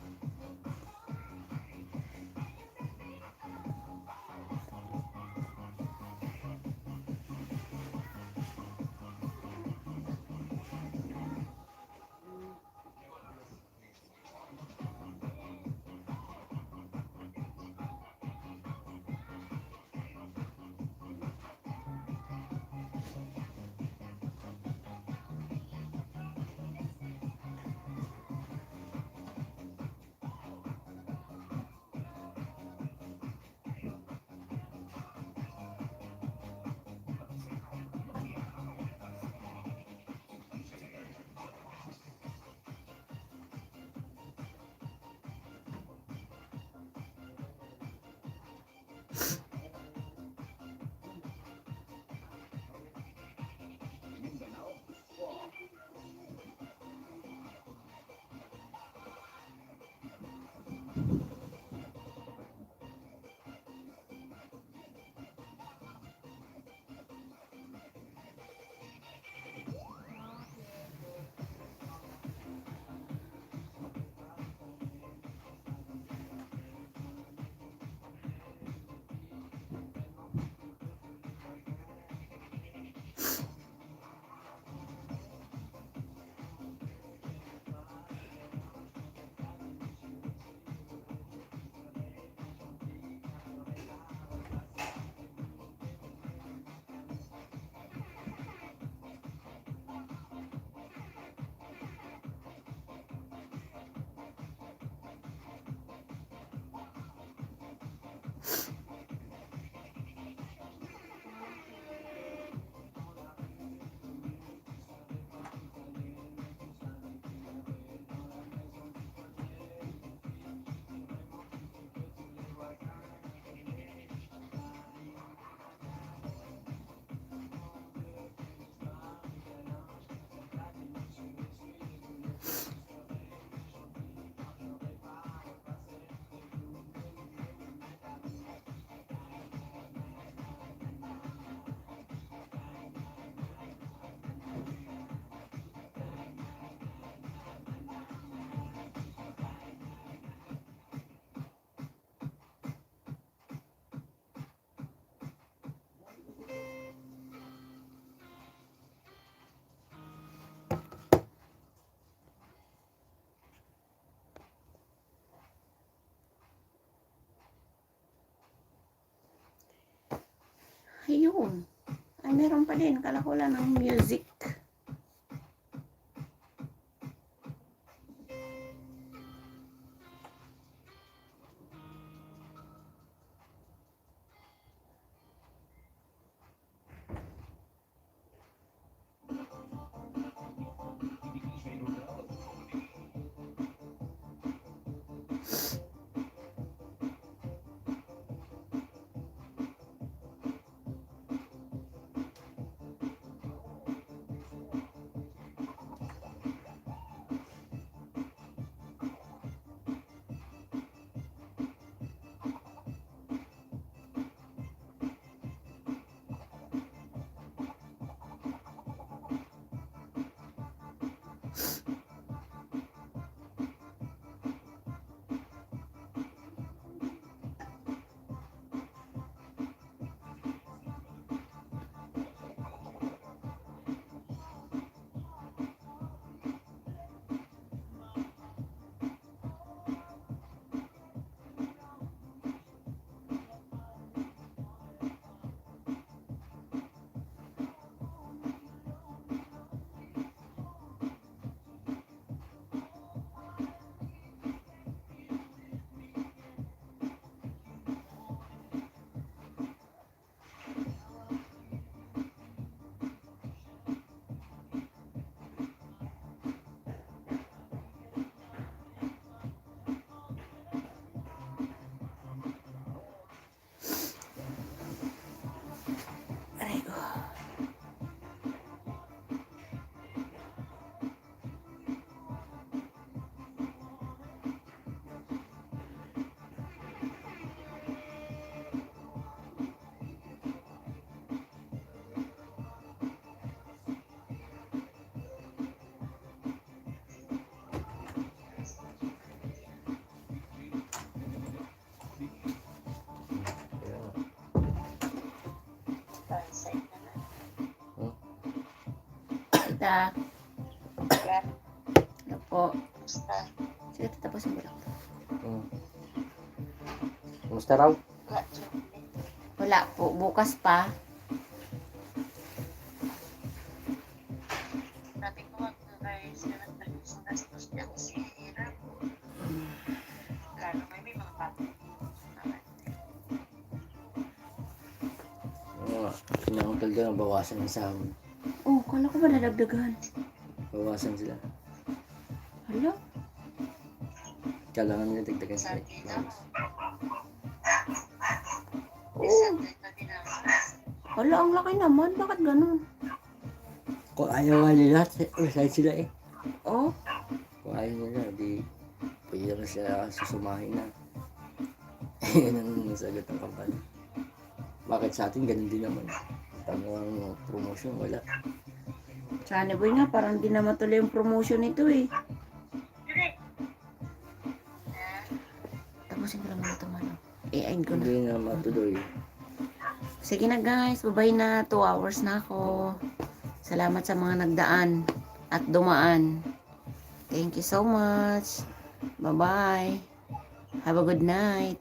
Ayun. Ay, meron pa din. Kala ko lang ng music. Aray ko. Kaya nga. Tita. Ano po? Sige, tatapusin ko lang. Kumusta raw? Wala po. Bukas pa. Sabi ko, mag-rise ka ng talis ng gastos niya kasi hirap. Lalo may mga bata. Sinangkal ka na bawasan ng sahod. Oh, kala ko ba nadagdagan? Bawasan sila. Hala? Kailangan nila dagdagan sila. Oo. Hala, ang laki naman. Bakit ganun? Kung ayaw nga nila, side sila eh. Oh, Kung ayaw nila, di pwede na sila susumahin na. Yan ang sagot ng kampanya. Bakit sa atin ganun din naman? Tamang promotion, wala. Sunny Boy nga, parang di na matuloy yung promotion nito eh. Tapusin ko lang muna ito, Mano. I-end ko na. Hindi na matuloy. Sige na guys, bye na. 2 hours na ako. Salamat sa mga nagdaan at dumaan. Thank you so much. Bye-bye. Have a good night.